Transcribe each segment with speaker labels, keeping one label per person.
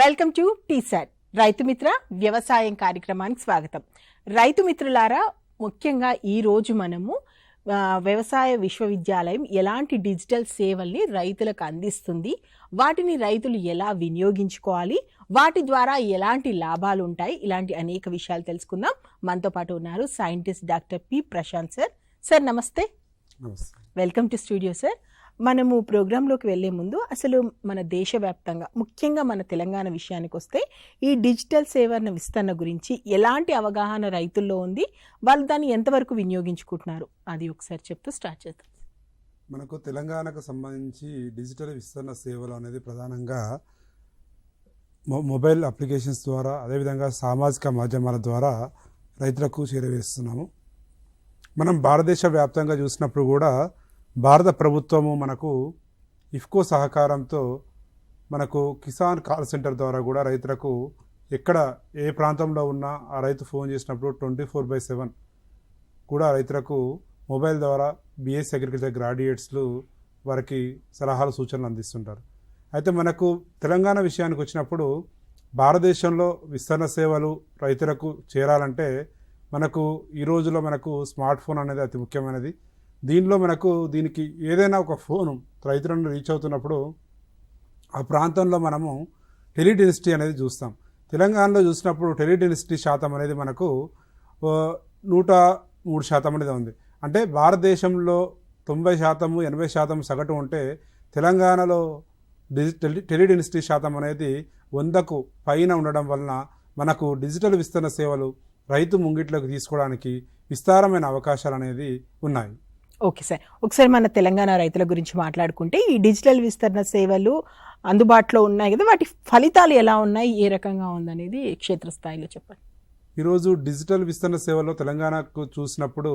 Speaker 1: Welcome to T-SAT Rythu Mitra వ్యవసాయం కార్యక్రమానికి స్వాగతం. రైతు మిత్రులారా, ముఖ్యంగా ఈ రోజు మనము వ్యవసాయ విశ్వవిద్యాలయం ఎలాంటి డిజిటల్ సేవల్ని రైతులకు అందిస్తుంది, వాటిని రైతులు ఎలా వినియోగించుకోవాలి, వాటి ద్వారా ఎలాంటి లాభాలు ఉంటాయి, ఇలాంటి అనేక విషయాలు తెలుసుకుందాం. మనతో పాటు ఉన్నారు scientist doctor P Prashanth sir. Sir నమస్తే. Welcome to studio sir. మనము ప్రోగ్రాంలోకి వెళ్లే ముందు అసలు మన దేశవ్యాప్తంగా ముఖ్యంగా మన తెలంగాణ విషయానికి వస్తే ఈ డిజిటల్ సేవల విస్తరణ గురించి ఎలాంటి అవగాహన రైతుల్లో ఉంది, వాళ్ళు దాన్ని ఎంతవరకు వినియోగించుకుంటున్నారు, అది ఒకసారి చెప్తూ స్టార్ట్ చేద్దాం.
Speaker 2: మనకు తెలంగాణకు సంబంధించి డిజిటల్ విస్తరణ సేవలు అనేది ప్రధానంగా మొబైల్ అప్లికేషన్స్ ద్వారా, అదేవిధంగా సామాజిక మాధ్యమాల ద్వారా రైతులకు చేరవేస్తున్నాము. మనం భారతదేశ వ్యాప్తంగా చూసినప్పుడు కూడా భారత ప్రభుత్వము మనకు ఇఫ్కో సహకారంతో మనకు కిసాన్ కాల్ సెంటర్ ద్వారా కూడా రైతులకు ఎక్కడ ఏ ప్రాంతంలో ఉన్నా ఆ రైతు ఫోన్ చేసినప్పుడు 24/7 కూడా రైతులకు మొబైల్ ద్వారా బిఎస్సీ అగ్రికల్చర్ గ్రాడ్యుయేట్స్లు వారికి సలహాలు సూచనలు అందిస్తుంటారు. అయితే మనకు తెలంగాణ విషయానికి వచ్చినప్పుడు భారతదేశంలో విస్తరణ సేవలు రైతులకు చేరాలంటే మనకు ఈ రోజులో మనకు స్మార్ట్ ఫోన్ అనేది అతి ముఖ్యమైనది. దీనికి ఏదైనా ఒక ఫోను రైతులను రీచ్ అవుతున్నప్పుడు ఆ ప్రాంతంలో మనము టెలిడెన్సిటీ అనేది చూస్తాం. తెలంగాణలో చూసినప్పుడు టెలిడెన్సిటీ శాతం అనేది మనకు 103% అనేది ఉంది. అంటే భారతదేశంలో 90%, 80% సగటు ఉంటే తెలంగాణలో టెలిడెన్సిటీ శాతం అనేది 100కు పైన ఉండడం వలన మనకు డిజిటల్ విస్తరణ సేవలు రైతు ముంగిట్లోకి తీసుకోవడానికి విస్తారమైన అవకాశాలు అనేది ఉన్నాయి.
Speaker 1: ఓకే సార్, ఒకసారి మన తెలంగాణ రైతుల గురించి మాట్లాడుకుంటే ఈ డిజిటల్ విస్తరణ సేవలు అందుబాటులో ఉన్నాయి కదా, వాటి ఫలితాలు ఎలా ఉన్నాయి, ఏ రకంగా ఉందనేది క్షేత్రస్థాయిలో చెప్పండి.
Speaker 2: ఈరోజు డిజిటల్ విస్తరణ సేవల్లో తెలంగాణకు చూసినప్పుడు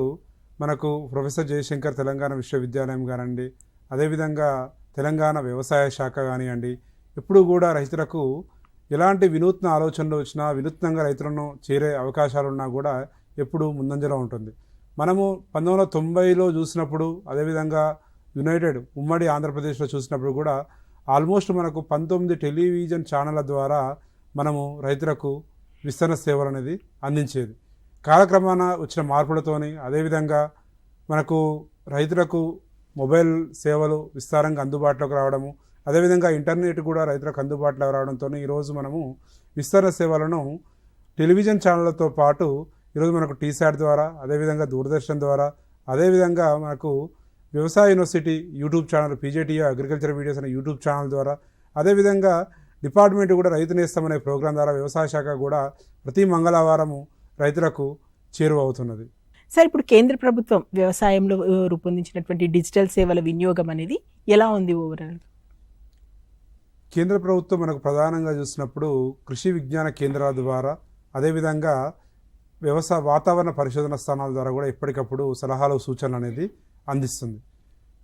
Speaker 2: మనకు ప్రొఫెసర్ జయశంకర్ తెలంగాణ విశ్వవిద్యాలయం కానివ్వండి, అదేవిధంగా తెలంగాణ వ్యవసాయ శాఖ కానివ్వండి, ఎప్పుడు కూడా రైతులకు ఎలాంటి వినూత్న ఆలోచనలు వచ్చినా, వినూత్నంగా రైతులను చేరే అవకాశాలున్నా కూడా ఎప్పుడు ముందంజలో ఉంటుంది. మనము 1990లో చూసినప్పుడు, అదేవిధంగా యునైటెడ్ ఉమ్మడి ఆంధ్రప్రదేశ్లో చూసినప్పుడు కూడా ఆల్మోస్ట్ మనకు 19 టెలివిజన్ ఛానళ్ళ ద్వారా మనము రైతులకు విస్తరణ సేవలు అనేది అందించేది. కాలక్రమాన వచ్చిన మార్పులతోని, అదేవిధంగా మనకు రైతులకు మొబైల్ సేవలు విస్తారంగా అందుబాటులోకి రావడము, అదేవిధంగా ఇంటర్నెట్ కూడా రైతులకు అందుబాటులోకి రావడంతో ఈరోజు మనము విస్తరణ సేవలను టెలివిజన్ ఛానళ్ళతో పాటు ఈరోజు మనకు టీసాట్ ద్వారా, అదేవిధంగా దూరదర్శన్ ద్వారా, అదేవిధంగా మనకు వ్యవసాయ university YouTube channel PJTA agriculture videos అనే యూట్యూబ్ ఛానల్ ద్వారా, అదేవిధంగా డిపార్ట్మెంట్ కూడా రైతు నేస్తం అనే ప్రోగ్రాం ద్వారా వ్యవసాయ శాఖ కూడా ప్రతి మంగళవారము రైతులకు చేరువ అవుతున్నది.
Speaker 1: సార్, ఇప్పుడు కేంద్ర ప్రభుత్వం వ్యవసాయంలో రూపొందించినటువంటి డిజిటల్ సేవల వినియోగం అనేది ఎలా ఉంది ఓవరాల్?
Speaker 2: కేంద్ర ప్రభుత్వం మనకు ప్రధానంగా చూసినప్పుడు కృషి విజ్ఞాన కేంద్రాల ద్వారా, అదేవిధంగా వాతావరణ పరిశోధన స్థానాల ద్వారా కూడా ఎప్పటికప్పుడు సలహాలు సూచనలు అనేది అందిస్తుంది.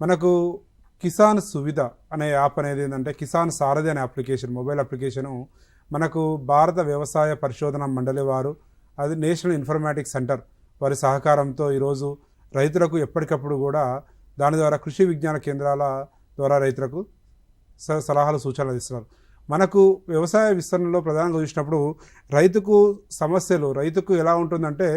Speaker 2: మనకు కిసాన్ సువిధ అనే యాప్ అనేది ఏంటంటే, కిసాన్ సారథి అనే అప్లికేషన్, మొబైల్ అప్లికేషను మనకు భారత వ్యవసాయ పరిశోధన మండలి వారు, అది నేషనల్ ఇన్ఫర్మేటిక్స్ సెంటర్ వారి సహకారంతో ఈరోజు రైతులకు ఎప్పటికప్పుడు కూడా దాని ద్వారా కృషి విజ్ఞాన కేంద్రాల ద్వారా రైతులకు సలహాలు సూచనలు అందిస్తున్నారు. మనకు వ్యవసాయ విస్తరణలో ప్రధానంగా చూసినప్పుడు రైతుకు ఎలా ఉంటుందంటే,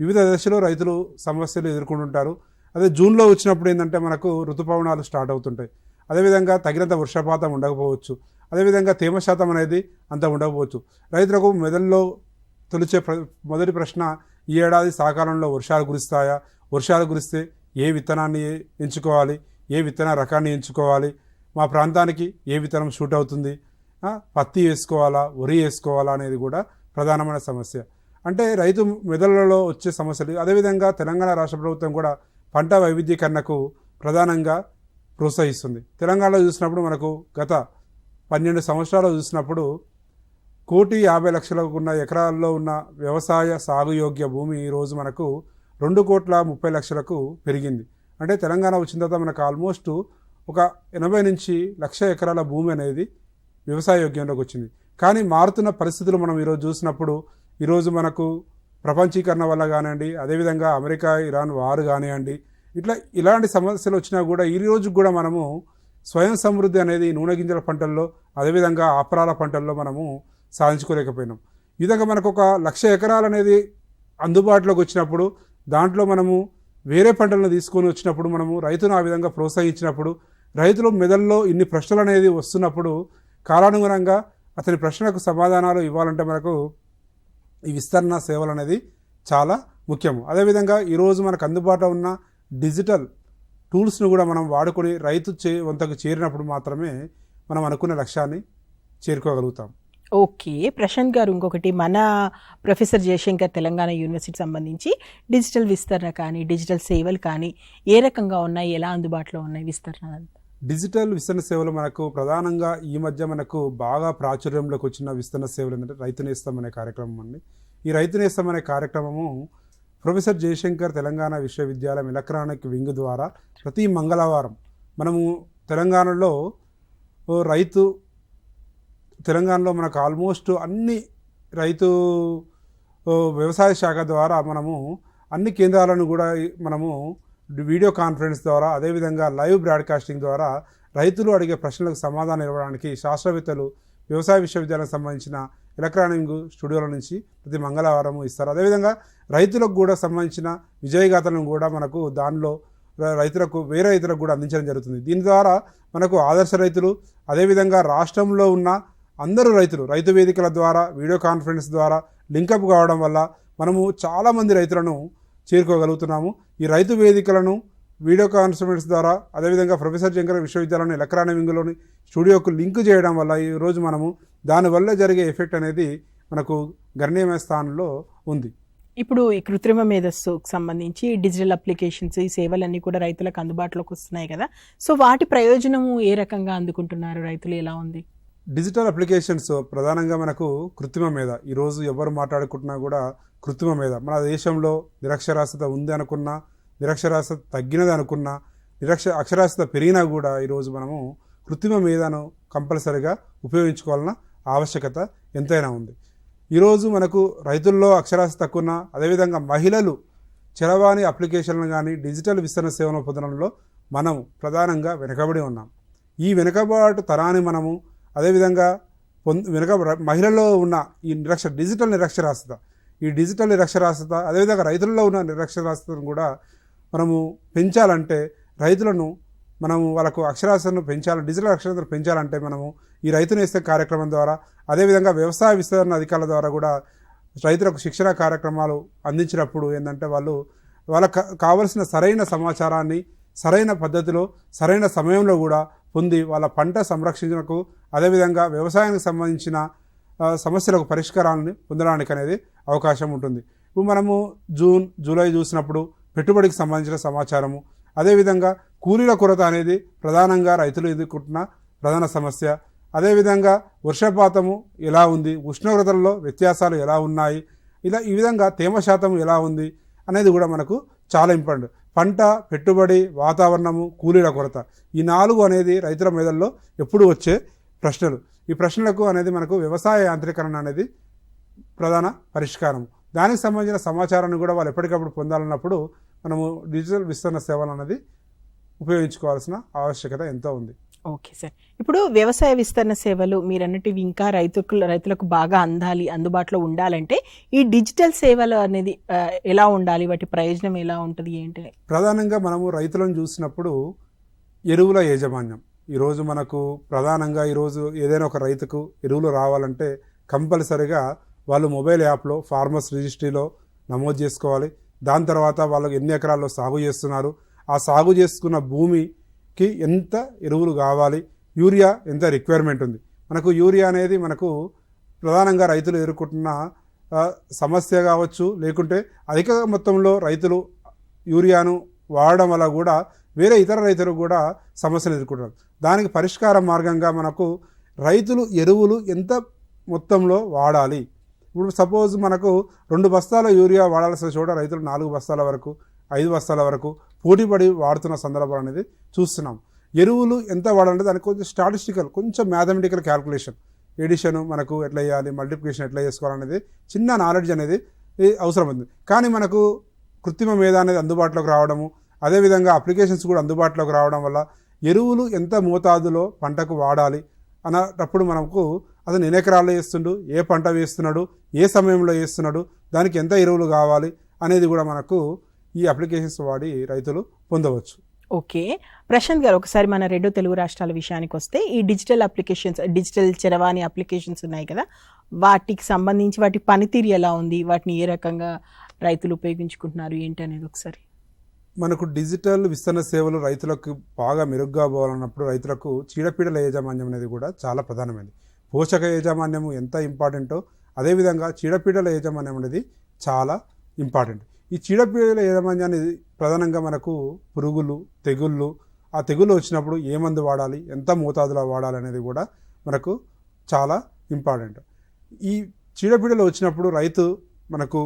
Speaker 2: వివిధ దశలో రైతులు సమస్యలు ఎదుర్కొంటుంటారు. అదే జూన్లో వచ్చినప్పుడు ఏంటంటే మనకు ఋతుపవనాలు స్టార్ట్ అవుతుంటాయి. అదేవిధంగా తగినంత వర్షపాతం ఉండకపోవచ్చు, అదేవిధంగా తేమ శాతం అనేది అంత ఉండకపోవచ్చు. రైతులకు మెదడులో తొలిచే మొదటి ప్రశ్న, ఈ ఏడాది సకాలంలో వర్షాలు కురుస్తాయా, వర్షాలు కురిస్తే ఏ విత్తనాన్ని ఎంచుకోవాలి, ఏ విత్తన రకాన్ని ఎంచుకోవాలి, మా ప్రాంతానికి ఏ విత్తనం షూట్ అవుతుంది, పత్తి వేసుకోవాలా, వరి వేసుకోవాలా అనేది కూడా ప్రధానమైన సమస్య. అంటే రైతు మెదళ్లలో వచ్చే సమస్యలు. అదేవిధంగా తెలంగాణ రాష్ట్ర ప్రభుత్వం కూడా పంట వైవిధ్యీకరణకు ప్రధానంగా ప్రోత్సహిస్తుంది. తెలంగాణలో చూసినప్పుడు మనకు గత 12 సంవత్సరాలు చూసినప్పుడు 1,50,00,000 ఉన్న ఎకరాల్లో ఉన్న వ్యవసాయ సాగుయోగ్య భూమి ఈరోజు మనకు 2,30,00,000కు పెరిగింది. అంటే తెలంగాణ వచ్చిన తర్వాత మనకు ఆల్మోస్ట్ ఒక 80 నుంచి 1,00,000 ఎకరాల భూమి అనేది వ్యవసాయ యోగ్యంలోకి వచ్చింది. కానీ మారుతున్న పరిస్థితులు మనం ఈరోజు చూసినప్పుడు, ఈరోజు మనకు ప్రపంచీకరణ వల్ల కానివ్వండి, అదేవిధంగా అమెరికా ఇరాన్ వారు కానివ్వండి, ఇలాంటి సమస్యలు వచ్చినా కూడా ఈ రోజు కూడా మనము స్వయం సమృద్ధి అనేది నూనె గింజల పంటల్లో, అదేవిధంగా ఆపరాల పంటల్లో మనము సాధించుకోలేకపోయినాం. ఈ విధంగా మనకు 1,00,000 ఎకరాలు అనేది అందుబాటులోకి వచ్చినప్పుడు దాంట్లో మనము వేరే పంటలను తీసుకొని వచ్చినప్పుడు మనము రైతును ఆ విధంగా ప్రోత్సహించినప్పుడు రైతుల మెదల్లో ఇన్ని ప్రశ్నలు అనేది వస్తున్నప్పుడు కాలానుగుణంగా అతని ప్రశ్నలకు సమాధానాలు ఇవ్వాలంటే మనకు ఈ విస్తరణ సేవలు అనేది చాలా ముఖ్యము. అదేవిధంగా ఈరోజు మనకు అందుబాటులో ఉన్న డిజిటల్ టూల్స్ను కూడా మనం వాడుకొని రైతు వంతకు చేరినప్పుడు మాత్రమే మనం అనుకున్న లక్ష్యాన్ని చేరుకోగలుగుతాం.
Speaker 1: ఓకే ప్రశాంత్ గారు, ఇంకొకటి మన ప్రొఫెసర్ జయశంకర్ తెలంగాణ యూనివర్సిటీ సంబంధించి డిజిటల్ విస్తరణ కానీ డిజిటల్ సేవలు కానీ ఏ రకంగా ఉన్నాయి, ఎలా అందుబాటులో ఉన్నాయి విస్తరణ?
Speaker 2: డిజిటల్ విస్తరణ సేవలు మనకు ప్రధానంగా ఈ మధ్య మనకు బాగా ప్రాచుర్యంలోకి వచ్చిన విస్తరణ సేవలు ఏంటంటే రైతు నేస్తం అనే కార్యక్రమం అండి. ఈ రైతు నేస్తం అనే కార్యక్రమము ప్రొఫెసర్ జయశంకర్ తెలంగాణ విశ్వవిద్యాలయం ఎలక్ట్రానిక్ వింగ్ ద్వారా ప్రతి మంగళవారం మనము తెలంగాణలో మనకు ఆల్మోస్ట్ అన్ని రైతు వ్యవసాయ శాఖ ద్వారా మనము అన్ని కేంద్రాలను కూడా మనము వీడియో కాన్ఫరెన్స్ ద్వారా అదేవిధంగా లైవ్ బ్రాడ్కాస్టింగ్ ద్వారా రైతులు అడిగే ప్రశ్నలకు సమాధానం ఇవ్వడానికి శాస్త్రవేత్తలు వ్యవసాయ విశ్వవిద్యాలయం సంబంధించిన ఎలక్ట్రానిక్ స్టూడియోల నుంచి ప్రతి మంగళవారం ఇస్తారు. అదేవిధంగా రైతులకు కూడా సంబంధించిన విజయగాథలను కూడా మనకు దానిలో వేరే రైతులకు కూడా అందించడం జరుగుతుంది. దీని ద్వారా మనకు ఆదర్శ రైతులు అదేవిధంగా రాష్ట్రంలో ఉన్న అందరూ రైతు వేదికల ద్వారా వీడియో కాన్ఫరెన్స్ ద్వారా లింకప్ కావడం వల్ల మనము చాలామంది రైతులను చేరుకోగలుగుతున్నాము. ఈ రైతు వేదికలను వీడియో కాన్ఫరెన్స్ ద్వారా అదేవిధంగా ప్రొఫెసర్ జయశంకర్ విశ్వవిద్యాలయం ఎలక్ట్రానిక్ వింగ్లోని స్టూడియోకు లింక్ చేయడం వల్ల ఈరోజు మనము దానివల్ల జరిగే ఎఫెక్ట్ అనేది మనకు గణనీయమైన స్థానంలో ఉంది.
Speaker 1: ఇప్పుడు ఈ కృత్రిమ మేధస్సుకు సంబంధించి డిజిటల్ అప్లికేషన్స్ ఈ సేవలన్నీ కూడా రైతులకు అందుబాటులోకి వస్తున్నాయి కదా, సో వాటి ప్రయోజనము ఏ రకంగా అందుకుంటున్నారు రైతులు, ఎలా ఉంది?
Speaker 2: డిజిటల్ అప్లికేషన్స్ ప్రధానంగా మనకు కృత్రిమ మేధ ఈరోజు ఎవరు మాట్లాడుకుంటున్నా కూడా కృత్రిమ మేధ. మన దేశంలో నిరక్షరాస్యత ఉంది అనుకున్నా, నిరక్షరాస్యత తగ్గినది అనుకున్నా, అక్షరాస్యత పెరిగినా కూడా ఈరోజు మనము కృత్రిమ మేధను కంపల్సరిగా ఉపయోగించుకోవాలన్న ఆవశ్యకత ఎంతైనా ఉంది. ఈరోజు మనకు రైతుల్లో అక్షరాస్యత తక్కువ, అదేవిధంగా మహిళలు చరవాణి అప్లికేషన్లు కానీ డిజిటల్ విస్తరణ సేవలను పొందడంలో మనం ప్రధానంగా వెనుకబడి ఉన్నాం. ఈ వెనుకబాటు తరాన్ని మనము అదేవిధంగా మహిళల్లో ఉన్న ఈ డిజిటల్ నిరక్షరాస్యత అదేవిధంగా రైతుల్లో ఉన్న నిరక్షరాస్యతను కూడా మనము పెంచాలంటే మనము వాళ్ళకు అక్షరాస్యతను డిజిటల్ అక్షరాస్యతను పెంచాలంటే మనము ఈ రైతు నేస్తం కార్యక్రమం ద్వారా అదేవిధంగా వ్యవసాయ విస్తరణ అధికారుల ద్వారా కూడా రైతులకు శిక్షణ కార్యక్రమాలు అందించినప్పుడు ఏంటంటే వాళ్ళకు కావలసిన సరైన సమాచారాన్ని సరైన పద్ధతిలో సరైన సమయంలో కూడా పొంది వాళ్ళ పంట సంరక్షణకు అదేవిధంగా వ్యవసాయానికి సంబంధించిన సమస్యలకు పరిష్కారాలను పొందడానికి అనేది అవకాశం ఉంటుంది. ఇప్పుడు మనము జూలై చూసినప్పుడు పెట్టుబడికి సంబంధించిన సమాచారము, అదేవిధంగా కూలీల కొరత అనేది ప్రధానంగా రైతులు ఎదుర్కొంటున్న ప్రధాన సమస్య, అదేవిధంగా వర్షపాతము ఎలా ఉంది, ఉష్ణోగ్రతల్లో వ్యత్యాసాలు ఎలా ఉన్నాయి, ఈ విధంగా తేమ శాతం ఎలా ఉంది అనేది కూడా మనకు చాలా ఇంపార్టెంట్. పంట, పెట్టుబడి, వాతావరణము, కూలీల కొరత, ఈ 4 అనేది రైతుల మెదల్లో ఎప్పుడు వచ్చే ప్రశ్నలు. ఈ ప్రశ్నలకు అనేది మనకు వ్యవసాయ యాంత్రీకరణ అనేది ప్రధాన పరిష్కారం. దానికి సంబంధించిన సమాచారాన్ని కూడా వాళ్ళు ఎప్పటికప్పుడు పొందాలన్నప్పుడు మనము డిజిటల్ విస్తరణ సేవలు అనేది ఉపయోగించుకోవాల్సిన ఆవశ్యకత ఎంతో ఉంది.
Speaker 1: ఓకే సార్, ఇప్పుడు వ్యవసాయ విస్తరణ సేవలు మీరన్నటివి ఇంకా రైతులకు బాగా అందుబాటులో ఉండాలంటే ఈ డిజిటల్ సేవలు అనేది ఎలా ఉండాలి, వాటి ప్రయోజనం ఎలా ఉంటుంది ఏంటి?
Speaker 2: ప్రధానంగా మనము రైతులను చూసినప్పుడు ఎరువుల యాజమాన్యం ఈరోజు మనకు ప్రధానంగా ఏదైనా ఒక రైతుకు ఎరువులు రావాలంటే కంపల్సరిగా వాళ్ళు మొబైల్ యాప్లో ఫార్మర్స్ రిజిస్ట్రీలో నమోదు చేసుకోవాలి. దాని తర్వాత వాళ్ళకు ఎన్ని ఎకరాల్లో సాగు చేస్తున్నారు, ఆ సాగు చేసుకున్న భూమికి ఎంత ఎరువులు కావాలి, యూరియా ఎంత రిక్వైర్మెంట్ ఉంది. మనకు యూరియా అనేది మనకు ప్రధానంగా రైతులు ఎదుర్కొంటున్న సమస్య కావచ్చు, లేకుంటే అధిక మొత్తంలో రైతులు యూరియాను వాడడం వల్ల కూడా వేరే ఇతర రైతులు కూడా సమస్యలు ఎదుర్కొంటున్నారు. దానికి పరిష్కార మార్గంగా మనకు రైతులు ఎరువులు ఎంత మొత్తంలో వాడాలి. ఇప్పుడు సపోజ్ మనకు 2 బస్తాల యూరియా వాడాల్సిన చోట రైతులు 4 బస్తాల వరకు 5 బస్తాల వరకు పోటీపడి వాడుతున్న సందర్భాలు అనేది చూస్తున్నాం. ఎరువులు ఎంత వాడాలంటే దానికి కొంచెం స్టాటిస్టికల్, కొంచెం మ్యాథమెటికల్ క్యాల్కులేషన్, ఎడిషన్ మనకు ఎట్లా చేయాలి, మల్టిప్లికేషన్ ఎట్లా చేసుకోవాలనేది చిన్న నాలెడ్జ్ అనేది అవసరం ఉంది. కానీ మనకు కృత్రిమ మేధ అనేది అందుబాటులోకి రావడము, అదేవిధంగా అప్లికేషన్స్ కూడా అందుబాటులోకి రావడం వల్ల ఎరువులు ఎంత మోతాదులో పంటకు వాడాలి అన్నప్పుడు మనకు అతను ఎన్ని ఎకరాల్లో వేస్తుండు, ఏ పంట వేస్తున్నాడు, ఏ సమయంలో వేస్తున్నాడు, దానికి ఎంత ఎరువులు కావాలి అనేది కూడా మనకు ఈ అప్లికేషన్స్ వాడి రైతులు పొందవచ్చు.
Speaker 1: ఓకే, ప్రశాంత్ గారు, ఒకసారి మన 2 తెలుగు రాష్ట్రాల విషయానికి వస్తే ఈ డిజిటల్ అప్లికేషన్స్, డిజిటల్ చరవాణి అప్లికేషన్స్ ఉన్నాయి కదా, వాటికి సంబంధించి వాటి పనితీరు ఎలా ఉంది, వాటిని ఏ రకంగా రైతులు ఉపయోగించుకుంటున్నారు ఏంటి అనేది ఒకసారి.
Speaker 2: మనకు డిజిటల్ విస్తరణ సేవలు రైతులకు బాగా మెరుగ్గా పోవాలన్నప్పుడు రైతులకు చీడపీడల యాజమాన్యం అనేది కూడా చాలా ప్రధానమైనది. పోషక యాజమాన్యం ఎంత ఇంపార్టెంటో అదేవిధంగా చీడపీడల యాజమాన్యం అనేది చాలా ఇంపార్టెంట్. ఈ చీడపీడల యాజమాన్యాన్ని ప్రధానంగా మనకు పురుగులు, తెగుళ్ళు, ఆ తెగుళ్ళు వచ్చినప్పుడు ఏ మందు వాడాలి, ఎంత మోతాదులో వాడాలి అనేది కూడా మనకు చాలా ఇంపార్టెంట్. ఈ చీడపీడలు వచ్చినప్పుడు రైతు మనకు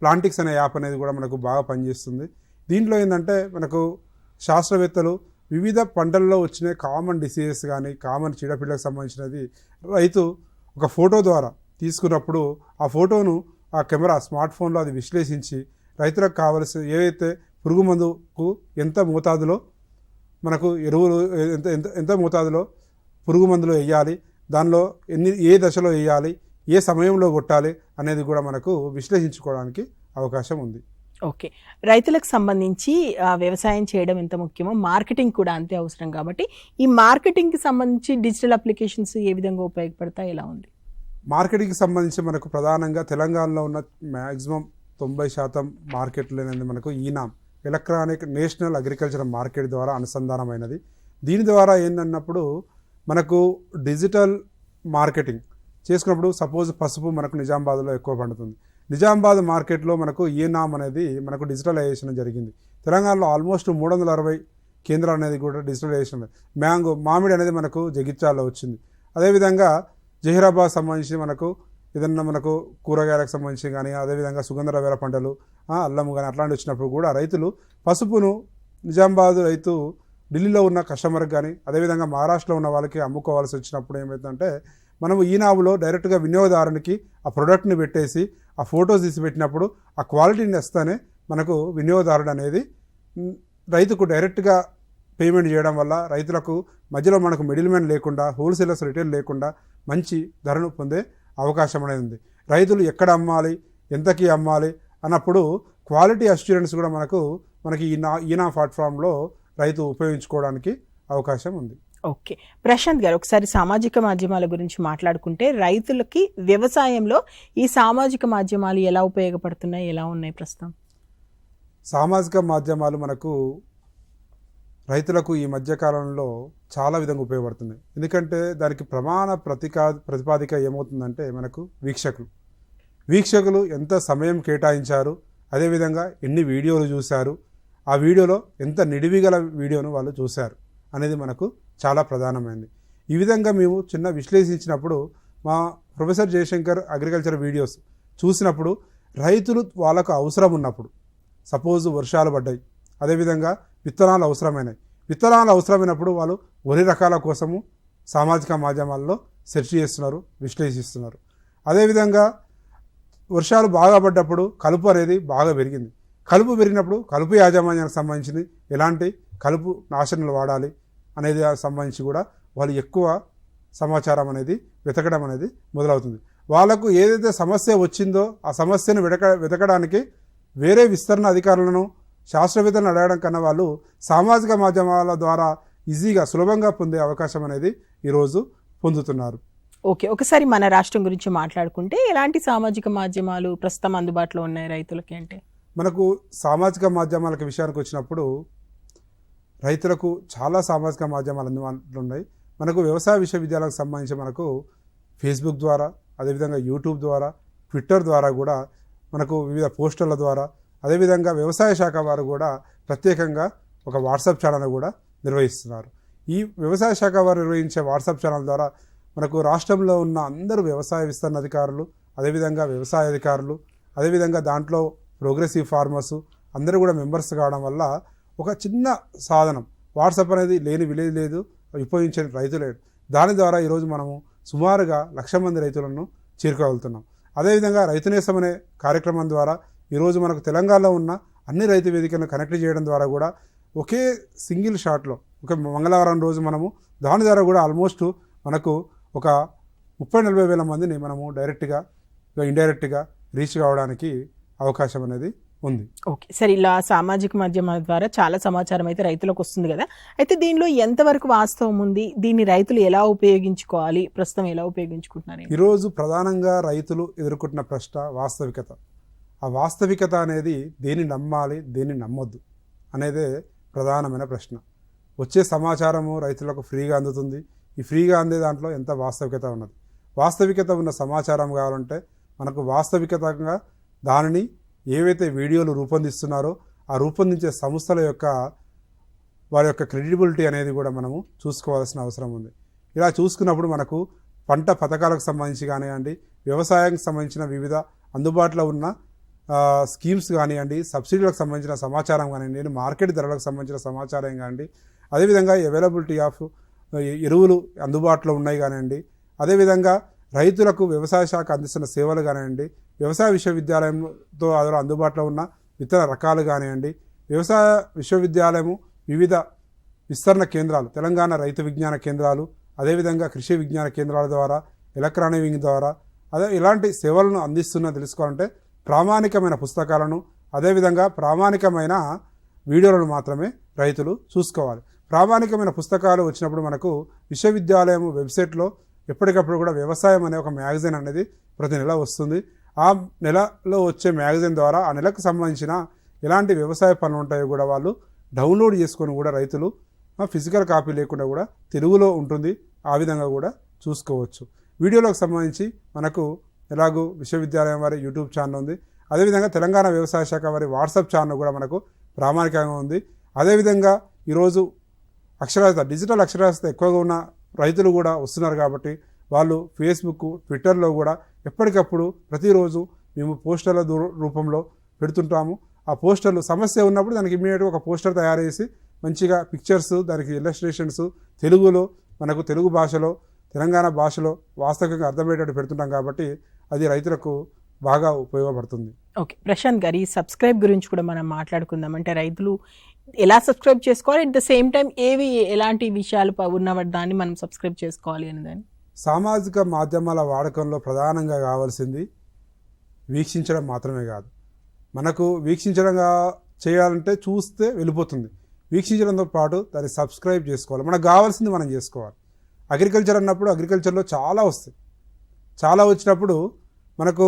Speaker 2: ప్లాంటిక్స్ అనే యాప్ అనేది కూడా మనకు బాగా పనిచేస్తుంది. దీంట్లో ఏంటంటే మనకు శాస్త్రవేత్తలు వివిధ పంటల్లో వచ్చిన కామన్ డిసీజెస్ కానీ కామన్ చీడపీడలకు సంబంధించినది రైతు ఒక ఫోటో ద్వారా తీసుకున్నప్పుడు ఆ ఫోటోను ఆ కెమెరా స్మార్ట్ ఫోన్లో అది విశ్లేషించి రైతులకు కావలసిన ఏదైతే పురుగు మందుకు ఎంత మోతాదులో మనకు ఎరువులు ఎంత ఎంత ఎంత మోతాదులో పురుగు మందులు వేయాలి, దానిలో ఏ దశలో వేయాలి, ఏ సమయంలో కొట్టాలి అనేది కూడా మనకు విశ్లేషించుకోవడానికి అవకాశం ఉంది.
Speaker 1: ఓకే, రైతులకు సంబంధించి వ్యవసాయం చేయడం ఎంత ముఖ్యమో మార్కెటింగ్ కూడా అంతే అవసరం కాబట్టి ఈ మార్కెటింగ్కి సంబంధించి డిజిటల్ అప్లికేషన్స్ ఏ విధంగా ఉపయోగపడతాయి, ఎలా ఉంది?
Speaker 2: మార్కెటింగ్కి సంబంధించి మనకు ప్రధానంగా తెలంగాణలో ఉన్న మ్యాక్సిమం 90% మార్కెట్లు అనేది మనకు ఈనామ్, ఎలక్ట్రానిక్ నేషనల్ అగ్రికల్చర్ మార్కెట్ ద్వారా అనుసంధానమైనది. దీని ద్వారా ఏంటన్నప్పుడు మనకు డిజిటల్ మార్కెటింగ్ చేసుకున్నప్పుడు సపోజ్ పసుపు మనకు నిజామాబాద్లో ఎక్కువ పండుతుంది. నిజామాబాద్ మార్కెట్లో మనకు ఈనామ్ అనేది మనకు డిజిటలైజేషన్ జరిగింది. తెలంగాణలో ఆల్మోస్ట్ 360 కేంద్రాలు అనేది కూడా డిజిటలైజేషన్. మామిడి అనేది మనకు జగిత్యాలలో వచ్చింది. అదేవిధంగా జహీరాబాద్ సంబంధించి మనకు ఏదన్నా మనకు కూరగాయలకు సంబంధించి కానీ అదేవిధంగా సుగంధ ద్రవ్యాల పంటలు, అల్లము కానీ అట్లాంటి వచ్చినప్పుడు కూడా రైతులు పసుపును నిజామాబాద్ రైతు ఢిల్లీలో ఉన్న కస్టమర్కి కానీ అదేవిధంగా మహారాష్ట్రలో ఉన్న వాళ్ళకి అమ్ముకోవాల్సి వచ్చినప్పుడు ఏమవుతుందంటే మనము ఈనాములో డైరెక్ట్గా వినియోగదారునికి ఆ ప్రోడక్ట్ని పెట్టేసి ఆ ఫొటోస్ తీసి పెట్టినప్పుడు ఆ క్వాలిటీని ఇస్తేనే మనకు వినియోగదారుడు అనేది రైతుకు డైరెక్ట్గా పేమెంట్ చేయడం వల్ల రైతులకు మధ్యలో మనకు మిడిల్ మ్యాన్ లేకుండా, హోల్సేలర్స్ రిటైల్ లేకుండా మంచి ధరను పొందే అవకాశం అనేది ఉంది. రైతులు ఎక్కడ అమ్మాలి, ఎంతకి అమ్మాలి అన్నప్పుడు క్వాలిటీ అష్యూరెన్స్ కూడా మనకి ఈనా ప్లాట్ఫామ్లో రైతు ఉపయోగించుకోవడానికి అవకాశం ఉంది.
Speaker 1: ఓకే, ప్రశాంత్ గారు, ఒకసారి సామాజిక మాధ్యమాల గురించి మాట్లాడుకుంటే రైతులకి వ్యవసాయంలో ఈ సామాజిక మాధ్యమాలు ఎలా ఉపయోగపడుతున్నాయి, ఎలా ఉన్నాయి ప్రస్తుతం?
Speaker 2: సామాజిక మాధ్యమాలు మనకు రైతులకు ఈ మధ్యకాలంలో చాలా విధంగా ఉపయోగపడుతున్నాయి. ఎందుకంటే దానికి ప్రమాణ ప్రతిపాదిక ఏమవుతుందంటే మనకు వీక్షకులు ఎంత సమయం కేటాయించారు, అదేవిధంగా ఎన్ని వీడియోలు చూశారు, ఆ వీడియోలో ఎంత నిడివిగల వీడియోను వాళ్ళు చూశారు అనేది మనకు చాలా ప్రధానమైనది. ఈ విధంగా మేము చిన్న విశ్లేషించినప్పుడు మా ప్రొఫెసర్ జయశంకర్ అగ్రికల్చర్ వీడియోస్ చూసినప్పుడు రైతులు వాళ్ళకు అవసరం ఉన్నప్పుడు, సపోజ్ వర్షాలు పడ్డాయి, అదేవిధంగా విత్తనాలు అవసరమైనప్పుడు వాళ్ళు వరి రకాల కోసము సామాజిక మాధ్యమాల్లో సెర్చ్ చేస్తున్నారు, విశ్లేషిస్తున్నారు. అదేవిధంగా వర్షాలు బాగా పడ్డప్పుడు కలుపు అనేది బాగా పెరిగింది. కలుపు పెరిగినప్పుడు కలుపు యాజమాన్యానికి సంబంధించి ఎలాంటి కలుపు నాశనలు వాడాలి అనేది సంబంధించి కూడా వాళ్ళు ఎక్కువ సమాచారం అనేది వెతకడం అనేది మొదలవుతుంది. వాళ్ళకు ఏదైతే సమస్య వచ్చిందో ఆ సమస్యను వెతకడానికి వేరే విస్తరణ అధికారులను, శాస్త్రవేత్తలను అడగడం కన్నా వాళ్ళు సామాజిక మాధ్యమాల ద్వారా ఈజీగా సులభంగా పొందే అవకాశం అనేది ఈరోజు పొందుతున్నారు.
Speaker 1: ఓకే, ఒకసారి మన రాష్ట్రం గురించి మాట్లాడుకుంటే ఎలాంటి సామాజిక మాధ్యమాలు ప్రస్తుతం అందుబాటులో ఉన్నాయి రైతులకి అంటే?
Speaker 2: మనకు సామాజిక మాధ్యమాల విషయానికి వచ్చినప్పుడు రైతులకు చాలా సామాజిక మాధ్యమాలు అందుబాటులో ఉన్నాయి. మనకు వ్యవసాయ విశ్వవిద్యాలయాలకు సంబంధించి మనకు ఫేస్బుక్ ద్వారా, అదేవిధంగా యూట్యూబ్ ద్వారా, ట్విట్టర్ ద్వారా కూడా మనకు వివిధ పోస్టర్ల ద్వారా, అదేవిధంగా వ్యవసాయ శాఖ వారు కూడా ప్రత్యేకంగా ఒక వాట్సాప్ ఛానల్ కూడా నిర్వహిస్తున్నారు. ఈ వ్యవసాయ శాఖ వారు నిర్వహించే వాట్సాప్ ఛానల్ ద్వారా మనకు రాష్ట్రంలో ఉన్న అందరూ వ్యవసాయ విస్తరణ అధికారులు, అదేవిధంగా వ్యవసాయ అధికారులు, అదేవిధంగా దాంట్లో ప్రోగ్రెసివ్ ఫార్మర్సు అందరూ కూడా మెంబర్స్ కావడం వల్ల ఒక చిన్న సాధనం వాట్సాప్ అనేది లేని విలేజ్ లేదు, ఉపయోగించే రైతు లేడు. దాని ద్వారా ఈరోజు మనము సుమారుగా 1,00,000 మంది రైతులను చేరుకోగలుగుతున్నాం. అదేవిధంగా రైతునేసం అనే కార్యక్రమం ద్వారా ఈరోజు మనకు తెలంగాణలో ఉన్న అన్ని రైతు వేదికలను కనెక్ట్ చేయడం ద్వారా కూడా ఒకే సింగిల్ షాట్లో ఒక మంగళవారం రోజు మనము దాని ద్వారా కూడా ఆల్మోస్ట్ మనకు ఒక 30-40 వేల మందిని మనము డైరెక్ట్గా ఇండైరెక్ట్గా రీచ్ కావడానికి అవకాశం అనేది ఉంది.
Speaker 1: ఓకే సార్, ఇలా సామాజిక మాధ్యమాల ద్వారా చాలా సమాచారం అయితే రైతులకు వస్తుంది కదా, అయితే దీనిలో ఎంతవరకు వాస్తవం ఉంది, దీన్ని రైతులు ఎలా ఉపయోగించుకోవాలి, ప్రస్తుతం ఎలా ఉపయోగించుకుంటున్నారు?
Speaker 2: ఈరోజు ప్రధానంగా రైతులు ఎదుర్కొంటున్న ప్రశ్న వాస్తవికత. ఆ వాస్తవికత అనేది దేన్ని నమ్మాలి, దేన్ని నమ్మొద్దు అనేదే ప్రధానమైన ప్రశ్న. వచ్చే సమాచారము రైతులకు ఫ్రీగా అందుతుంది. ఈ ఫ్రీగా అందే దాంట్లో ఎంత వాస్తవికత ఉన్నది? వాస్తవికత ఉన్న సమాచారం కావాలంటే మనకు వాస్తవికతంగా దానిని ఏవైతే వీడియోలు రూపొందిస్తున్నారో ఆ రూపొందించే సంస్థల యొక్క వారి యొక్క క్రెడిబిలిటీ అనేది కూడా మనము చూసుకోవాల్సిన అవసరం ఉంది. ఇలా చూసుకున్నప్పుడు మనకు పంట పథకాలకు సంబంధించి కానివ్వండి, వ్యవసాయానికి సంబంధించిన వివిధ అందుబాటులో ఉన్న స్కీమ్స్ కానివ్వండి, సబ్సిడీలకు సంబంధించిన సమాచారం కానివ్వండి, మార్కెట్ ధరలకు సంబంధించిన సమాచారం కానివ్వండి, అదేవిధంగా అవైలబిలిటీ ఆఫ్ ఎరువులు అందుబాటులో ఉన్నాయి కానివ్వండి, అదేవిధంగా రైతులకు వ్యవసాయ శాఖ అందిస్తున్న సేవలు కానివ్వండి, వ్యవసాయ విశ్వవిద్యాలయంతో అందుబాటులో ఉన్న విత్తన రకాలు కానివ్వండి, వ్యవసాయ విశ్వవిద్యాలయము వివిధ విస్తరణ కేంద్రాలు, తెలంగాణ రైతు విజ్ఞాన కేంద్రాలు, అదేవిధంగా కృషి విజ్ఞాన కేంద్రాల ద్వారా, ఎలక్ట్రానిక్ వింగ్ ద్వారా ఇలాంటి సేవలను అందిస్తున్నా తెలుసుకోవాలంటే ప్రామాణికమైన పుస్తకాలను, అదేవిధంగా ప్రామాణికమైన వీడియోలను మాత్రమే రైతులు చూసుకోవాలి. ప్రామాణికమైన పుస్తకాలు వచ్చినప్పుడు మనకు విశ్వవిద్యాలయం వెబ్సైట్లో ఎప్పటికప్పుడు కూడా వ్యవసాయం అనే ఒక మ్యాగజైన్ అనేది ప్రతి నెల వస్తుంది. ఆ నెలలో వచ్చే మ్యాగజైన్ ద్వారా ఆ నెలకు సంబంధించిన ఎలాంటి వ్యవసాయ పనులు ఉంటాయో కూడా వాళ్ళు డౌన్లోడ్ చేసుకొని కూడా రైతులు ఫిజికల్ కాపీ లేకుండా కూడా తెలుగులో ఉంటుంది, ఆ విధంగా కూడా చూసుకోవచ్చు. వీడియోలకు సంబంధించి మనకు ఎలాగూ విశ్వవిద్యాలయం వారి యూట్యూబ్ ఛానల్ ఉంది, అదేవిధంగా తెలంగాణ వ్యవసాయ శాఖ వారి వాట్సాప్ ఛానల్ కూడా మనకు ప్రామాణికంగా ఉంది. అదేవిధంగా ఈరోజు అక్షరాస్యత, డిజిటల్ అక్షరాస్యత ఎక్కువగా ఉన్న రైతులు కూడా వస్తున్నారు కాబట్టి వాళ్ళు ఫేస్బుక్, ట్విట్టర్లో కూడా ఎప్పటికప్పుడు ప్రతిరోజు మేము పోస్టర్ల రూపంలో పెడుతుంటాము. ఆ పోస్టర్లు సమస్య ఉన్నప్పుడు దానికి ఇమ్మీడియట్గా ఒక పోస్టర్ తయారు చేసి మంచిగా పిక్చర్స్, దానికి ఇల్లస్ట్రేషన్స్ తెలుగులో మనకు తెలుగు భాషలో తెలంగాణ భాషలో వాస్తవికంగా అర్థమయ్యేటట్టు పెడుతుంటాం కాబట్టి అది రైతులకు బాగా ఉపయోగపడుతుంది.
Speaker 1: ఓకే ప్రశాంత్ గారు, ఈ సబ్స్క్రైబ్ గురించి కూడా మనం మాట్లాడుకుందాం. అంటే రైతులు ఎలా సబ్స్క్రైబ్ చేసుకోవాలి, అట్ ద సేమ్ టైం ఎలాంటి విషయాలు ఉన్న దాన్ని మనం సబ్స్క్రైబ్ చేసుకోవాలి అని దాన్ని?
Speaker 2: సామాజిక మాధ్యమాల వాడకంలో ప్రధానంగా కావాల్సింది వీక్షించడం మాత్రమే కాదు. మనకు వీక్షించడంగా చేయాలంటే చూస్తే వెళ్ళిపోతుంది. వీక్షించడంతో పాటు దాన్ని సబ్స్క్రైబ్ చేసుకోవాలి. మనకు కావాల్సింది మనం చేసుకోవాలి. అగ్రికల్చర్ అన్నప్పుడు అగ్రికల్చర్లో చాలా వస్తాయి. చాలా వచ్చినప్పుడు మనకు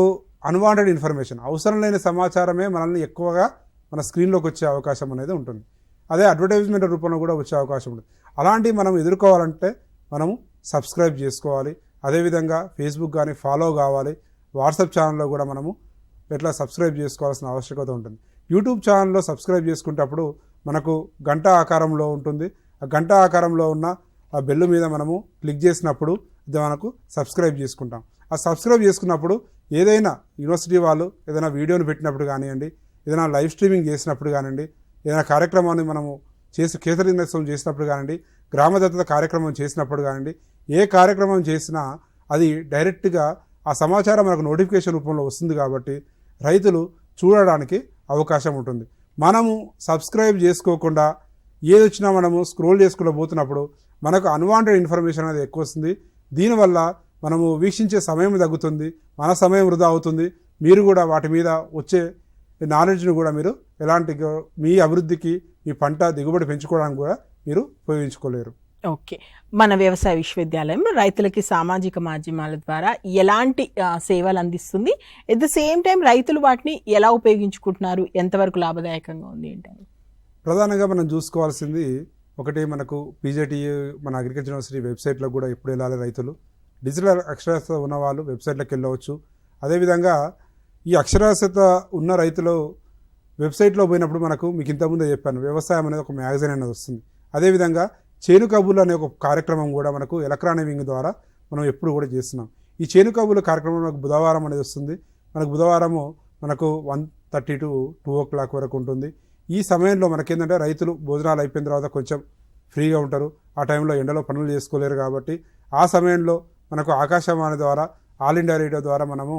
Speaker 2: అన్వాంటెడ్ ఇన్ఫర్మేషన్, అవసరం లేని సమాచారమే మనల్ని ఎక్కువగా మన స్క్రీన్లోకి వచ్చే అవకాశం అనేది ఉంటుంది. అదే అడ్వర్టైజ్మెంట్ రూపంలో కూడా వచ్చే అవకాశం ఉంటుంది. అలాంటివి మనం ఎదుర్కోవాలంటే మనము సబ్స్క్రైబ్ చేసుకోవాలి. అదేవిధంగా ఫేస్బుక్ కానీ ఫాలో కావాలి. వాట్సాప్ ఛానల్లో కూడా మనము ఎట్లా సబ్స్క్రైబ్ చేసుకోవాల్సిన ఆవశ్యకత ఉంటుంది. యూట్యూబ్ ఛానల్లో సబ్స్క్రైబ్ చేసుకునేటప్పుడు మనకు గంట ఆకారంలో ఉంటుంది. ఆ గంట ఆకారంలో ఉన్న ఆ బెల్ మీద మనము క్లిక్ చేసినప్పుడు ఇది మనకు సబ్స్క్రైబ్ చేసుకుంటాం. ఆ సబ్స్క్రైబ్ చేసుకున్నప్పుడు ఏదైనా యూనివర్సిటీ వాళ్ళు ఏదైనా వీడియోని పెట్టినప్పుడు కానివ్వండి, ఏదైనా లైవ్ స్ట్రీమింగ్ చేసినప్పుడు కానివ్వండి, ఏదైనా కార్యక్రమాన్ని మనము కేసరీనోత్సవం చేసినప్పుడు కానివ్వండి, గ్రామ దత్తత కార్యక్రమం చేసినప్పుడు కానివ్వండి, ఏ కార్యక్రమం చేసినా అది డైరెక్ట్గా ఆ సమాచారం మనకు నోటిఫికేషన్ రూపంలో వస్తుంది కాబట్టి రైతులు చూడడానికి అవకాశం ఉంటుంది. మనము సబ్స్క్రైబ్ చేసుకోకుండా ఏది వచ్చినా మనము స్క్రోల్ చేసుకుంటూ పోతున్నప్పుడు మనకు అన్వాంటెడ్ ఇన్ఫర్మేషన్ అనేది ఎక్కువ వస్తుంది. దీనివల్ల మనము వీక్షించే సమయం తగ్గుతుంది, మన సమయం వృధా అవుతుంది. మీరు కూడా వాటి మీద వచ్చే నాలెడ్జ్ను కూడా మీరు ఎలాంటి మీ అభివృద్ధికి, మీ పంట దిగుబడి పెంచుకోవడానికి కూడా మీరు ఉపయోగించుకోలేరు.
Speaker 1: ఓకే, మన వ్యవసాయ విశ్వవిద్యాలయం రైతులకి సామాజిక మాధ్యమాల ద్వారా ఎలాంటి సేవలు అందిస్తుంది, ఎట్ ద సేమ్ టైం రైతులు వాటిని ఎలా ఉపయోగించుకుంటున్నారు, ఎంతవరకు లాభదాయకంగా ఉంది ఏంటని?
Speaker 2: ప్రధానంగా మనం చూసుకోవాల్సింది ఒకటి, మనకు పీజేటీయూ మన అగ్రికల్చర్ యూనివర్సిటీ వెబ్సైట్లో కూడా ఎప్పుడు వెళ్ళాలి రైతులు. డిజిటల్ అక్షరాస్యత ఉన్న వాళ్ళు వెబ్సైట్లోకి వెళ్ళవచ్చు. అదేవిధంగా ఈ అక్షరాస్యత ఉన్న రైతులు వెబ్సైట్లో పోయినప్పుడు మనకు మీకు ఇంతకుముందే చెప్పాను, వ్యవసాయం అనేది ఒక మ్యాగజైన్ అనేది వస్తుంది. అదేవిధంగా చేను కబుర్లు అనే ఒక కార్యక్రమం కూడా మనకు ఎలక్ట్రానిక్ వింగ్ ద్వారా మనం ఎప్పుడు కూడా చేస్తున్నాం. ఈ చేను కబుర్ల కార్యక్రమం మనకు బుధవారం అనేది వస్తుంది. మనకు బుధవారము మనకు 1:30 to 2 o'clock వరకు ఉంటుంది. ఈ సమయంలో మనకేంటంటే రైతులు భోజనాలు అయిపోయిన తర్వాత కొంచెం ఫ్రీగా ఉంటారు. ఆ టైంలో ఎండలో పనులు చేసుకోలేరు కాబట్టి ఆ సమయంలో మనకు ఆకాశవాణి ద్వారా, ఆల్ ఇండియా రేడియో ద్వారా మనము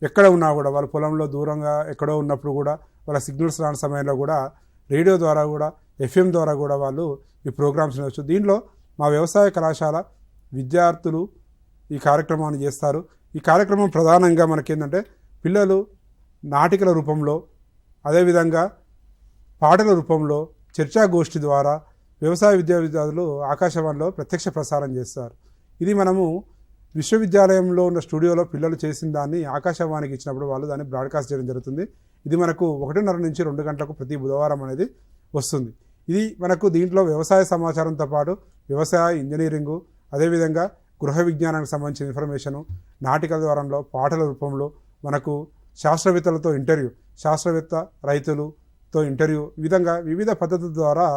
Speaker 2: ఎక్కడ ఉన్నా కూడా వాళ్ళ పొలంలో దూరంగా ఎక్కడో ఉన్నప్పుడు కూడా వాళ్ళ సిగ్నల్స్ రాని సమయంలో కూడా రేడియో ద్వారా కూడా, FM ద్వారా కూడా వాళ్ళు ఈ ప్రోగ్రామ్స్ వినవచ్చు. దీనిలో మా వ్యవసాయ కళాశాల విద్యార్థులు ఈ కార్యక్రమాన్ని చేస్తారు. ఈ కార్యక్రమం ప్రధానంగా మనకేంటంటే పిల్లలు నాటికల రూపంలో, అదేవిధంగా పాటల రూపంలో, చర్చాగోష్ఠి ద్వారా వ్యవసాయ విద్యార్థులు ఆకాశవాణిలో ప్రత్యక్ష ప్రసారం చేస్తారు. ఇది మనము విశ్వవిద్యాలయంలో ఉన్న స్టూడియోలో పిల్లలు చేసిన దాన్ని ఆకాశవాణికి ఇచ్చినప్పుడు వాళ్ళు దాన్ని బ్రాడ్కాస్ట్ చేయడం జరుగుతుంది. ఇది మనకు 1:30 నుంచి 2 గంటలకు ప్రతి బుధవారం అనేది వస్తుంది. ఇది మనకు దీంట్లో వ్యవసాయ సమాచారంతో పాటు వ్యవసాయ ఇంజనీరింగు, అదేవిధంగా గృహ విజ్ఞానానికి సంబంధించిన ఇన్ఫర్మేషను, నాటికల ద్వారంలో, పాటల రూపంలో మనకు శాస్త్రవేత్తలతో ఇంటర్వ్యూ, శాస్త్రవేత్త రైతులతో ఇంటర్వ్యూ, ఈ విధంగా వివిధ పద్ధతుల ద్వారా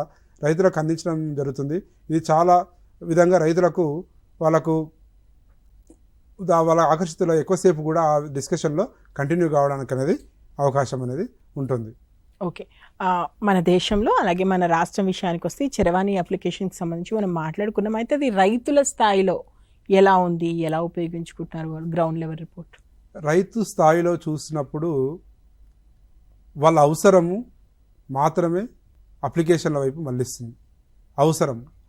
Speaker 2: రైతులకు అందించడం జరుగుతుంది. ఇది చాలా విధంగా రైతులకు వాళ్ళ ఆకర్షితుల ఎక్కువసేపు కూడా ఆ డిస్కషన్లో కంటిన్యూ కావడానికి అనేది అవకాశం అనేది ఉంటుంది.
Speaker 1: ఓకే, మన దేశంలో అలాగే మన రాష్ట్రం విషయానికి వస్తే ఈ చరవాణి అప్లికేషన్కి సంబంధించి మనం మాట్లాడుకున్నాం. అయితే అది రైతుల స్థాయిలో ఎలా ఉంది, ఎలా ఉపయోగించుకుంటున్నారు వాళ్ళు? గ్రౌండ్ లెవెల్ రిపోర్ట్
Speaker 2: రైతు స్థాయిలో చూసినప్పుడు వాళ్ళ అవసరము మాత్రమే అప్లికేషన్ల వైపు మళ్ళిస్తుంది.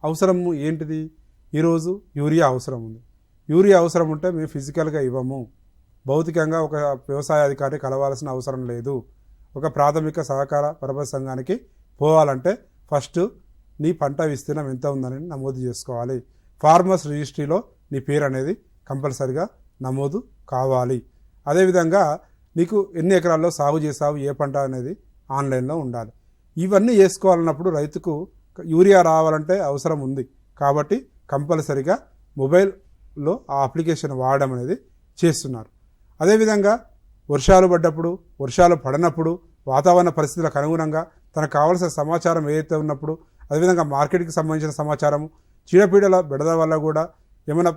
Speaker 2: అవసరము ఏంటిది? ఈరోజు యూరియా అవసరం ఉంది. యూరియా అవసరం ఉంటే మేము ఫిజికల్గా ఇవ్వము, భౌతికంగా ఒక వ్యవసాయ అధికారి కలవాల్సిన అవసరం లేదు. ఒక ప్రాథమిక సహకార పరపతి సంఘానికి పోవాలంటే ఫస్ట్ నీ పంట విస్తీర్ణం ఎంత ఉందని నమోదు చేసుకోవాలి. ఫార్మర్స్ రిజిస్ట్రీలో నీ పేరు అనేది కంపల్సరిగా నమోదు కావాలి. అదేవిధంగా నీకు ఎన్ని ఎకరాల్లో సాగు చేసావు, ఏ పంట అనేది ఆన్లైన్లో ఉండాలి. ఇవన్నీ చేసుకోవాలన్నప్పుడు రైతుకు యూరియా రావాలంటే అవసరం ఉంది కాబట్టి కంపల్సరిగా మొబైల్లో ఆ అప్లికేషన్ వాడడం అనేది చేస్తున్నారు. అదేవిధంగా వర్షాలు పడ్డప్పుడు, వర్షాలు పడనప్పుడు, వాతావరణ పరిస్థితులకు అనుగుణంగా తనకు కావాల్సిన సమాచారం ఏదైతే ఉన్నప్పుడు, అదేవిధంగా మార్కెట్కి సంబంధించిన సమాచారము, చీడపీడల బెడద వల్ల కూడా ఏమైనా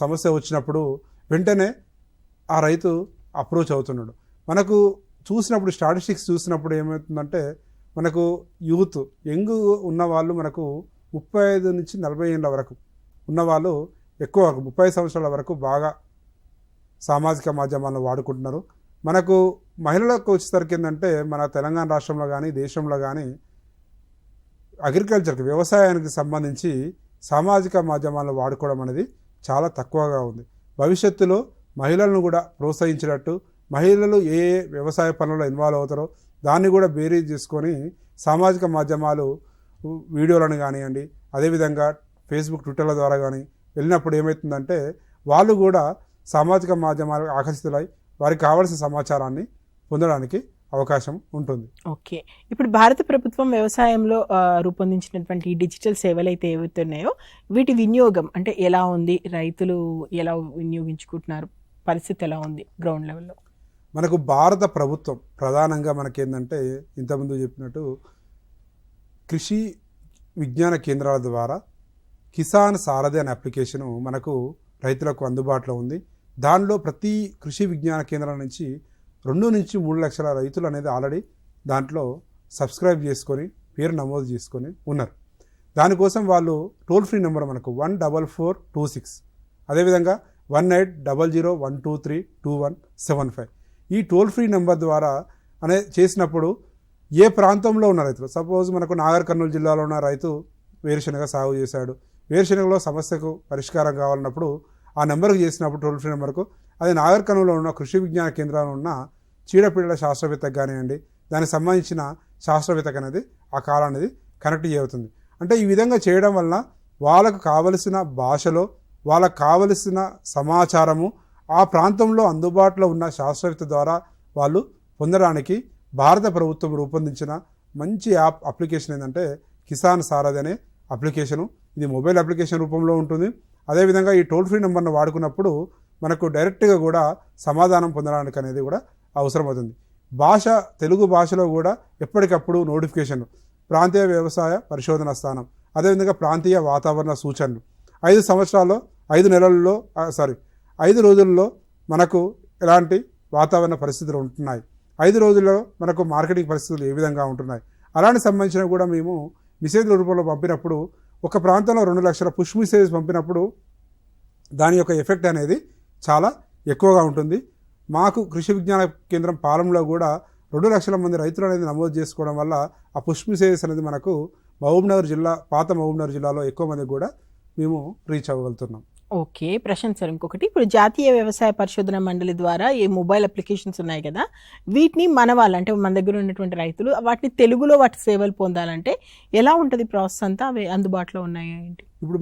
Speaker 2: సమస్య వచ్చినప్పుడు వెంటనే ఆ రైతు అప్రోచ్ అవుతున్నాడు. మనకు చూసినప్పుడు స్టాటిస్టిక్స్ చూసినప్పుడు ఏమవుతుందంటే మనకు యూత్ యంగ్ ఉన్నవాళ్ళు మనకు 35 నుంచి 40 ఏళ్ళ వరకు ఉన్నవాళ్ళు ఎక్కువ 30 సంవత్సరాల వరకు బాగా సామాజిక మాధ్యమాలను వాడుకుంటున్నారు. మనకు మహిళలకు వచ్చేసరికి ఏంటంటే మన తెలంగాణ రాష్ట్రంలో కానీ దేశంలో కానీ అగ్రికల్చర్కి, వ్యవసాయానికి సంబంధించి సామాజిక మాధ్యమాలను వాడుకోవడం అనేది చాలా తక్కువగా ఉంది. భవిష్యత్తులో మహిళలను కూడా ప్రోత్సహించేటట్టు, మహిళలు ఏ వ్యవసాయ పనుల్లో ఇన్వాల్వ్ అవుతారో దాన్ని కూడా బేరీజ్ చేసుకొని సామాజిక మాధ్యమాలు వీడియోలను కానివ్వండి, అదేవిధంగా ఫేస్బుక్, ట్విట్టర్ల ద్వారా కానీ వెళ్ళినప్పుడు ఏమవుతుందంటే వాళ్ళు కూడా సామాజిక మాధ్యమాలకు ఆకర్షితులై వారికి కావాల్సిన సమాచారాన్ని పొందడానికి అవకాశం ఉంటుంది.
Speaker 1: ఓకే, ఇప్పుడు భారత ప్రభుత్వం వ్యవసాయంలో రూపొందించినటువంటి ఈ డిజిటల్ సేవలు అయితే ఏవైతే ఉన్నాయో వీటి వినియోగం అంటే ఎలా ఉంది, రైతులు ఎలా వినియోగించుకుంటున్నారు, పరిస్థితి ఎలా ఉంది గ్రౌండ్ లెవెల్లో?
Speaker 2: మనకు భారత ప్రభుత్వం ప్రధానంగా మనకేంటంటే ఇంతకుముందు చెప్పినట్టు కృషి విజ్ఞాన కేంద్రాల ద్వారా కిసాన్ సారథి అనే అప్లికేషను మనకు రైతులకు అందుబాటులో ఉంది. దానిలో ప్రతి కృషి విజ్ఞాన కేంద్రం నుంచి 2 నుంచి 3 లక్షల రైతులు అనేది ఆల్రెడీ దాంట్లో సబ్స్క్రైబ్ చేసుకొని పేరు నమోదు చేసుకొని ఉన్నారు. దానికోసం వాళ్ళు టోల్ ఫ్రీ నెంబర్ మనకు 14426, అదేవిధంగా 180012322175 ఈ టోల్ ఫ్రీ నెంబర్ ద్వారా చేసినప్పుడు ఏ ప్రాంతంలో ఉన్న రైతులు, సపోజ్ మనకు నాగర్ కర్నూలు జిల్లాలో ఉన్న రైతు వేరుశనగ సాగు చేశాడు, వేరుశనగలో సమస్యకు పరిష్కారం కావాలన్నప్పుడు ఆ నెంబర్కి చేసినప్పుడు టోల్ ఫ్రీ నెంబర్కు అది నాగర్ కర్నూలులో ఉన్న కృషి విజ్ఞాన కేంద్రంలో ఉన్న చీడపీడల శాస్త్రవేత్తకు కానివ్వండి, దానికి సంబంధించిన శాస్త్రవేత్తకు అనేది ఆ కాల్ అనేది కనెక్ట్ అవుతుంది. అంటే ఈ విధంగా చేయడం వలన వాళ్ళకు కావలసిన భాషలో వాళ్ళకు కావలసిన సమాచారము ఆ ప్రాంతంలో అందుబాటులో ఉన్న శాస్త్రవేత్త ద్వారా వాళ్ళు పొందడానికి భారత ప్రభుత్వం రూపొందించిన మంచి అప్లికేషన్ ఏంటంటే కిసాన్ సారథి అనే అప్లికేషను. ఇది మొబైల్ అప్లికేషన్ రూపంలో ఉంటుంది. అదేవిధంగా ఈ టోల్ ఫ్రీ నెంబర్ను వాడుకున్నప్పుడు మనకు డైరెక్ట్గా కూడా సమాధానం పొందడానికి అనేది కూడా అవసరమవుతుంది. తెలుగు భాషలో కూడా ఎప్పటికప్పుడు నోటిఫికేషన్లు, ప్రాంతీయ వ్యవసాయ పరిశోధన స్థానం, అదేవిధంగా ప్రాంతీయ వాతావరణ సూచనలు, 5 రోజుల్లో మనకు ఎలాంటి వాతావరణ పరిస్థితులు ఉంటున్నాయి, 5 రోజుల్లో మనకు మార్కెటింగ్ పరిస్థితులు ఏ విధంగా ఉంటున్నాయి, అలాంటి సంబంధించినవి కూడా మేము మెసేజ్ల రూపంలో పంపినప్పుడు, ఒక ప్రాంతంలో 2 లక్షల పుష్ మెసేజ్ పంపినప్పుడు దాని యొక్క ఎఫెక్ట్ అనేది చాలా ఎక్కువగా ఉంటుంది. మాకు కృషి విజ్ఞాన కేంద్రం పాలెంలో కూడా 2 లక్షల మంది రైతులు అనేది నమోదు చేసుకోవడం వల్ల ఆ పుష్ మెసేజెస్ అనేది మనకు పాత మహబూబ్నగర్ జిల్లాలో ఎక్కువ మందికి కూడా మేము రీచ్ అవ్వగలుగుతున్నాం.
Speaker 1: ఓకే. ప్రశాంత్ సార్, ఇంకొకటి ఇప్పుడు జాతీయ వ్యవసాయ పరిశోధన మండలి ద్వారా ఈ మొబైల్ అప్లికేషన్స్ ఉన్నాయి కదా! వీటిని మన వాళ్ళు అంటే మన దగ్గర ఉన్నటువంటి రైతులు వాటిని తెలుగులో వాటి సేవలు పొందాలంటే ఎలా ఉంటది ప్రాసెస్ అంతా? అవి అందుబాటులో ఉన్నాయా ఏంటి?
Speaker 2: ఇప్పుడు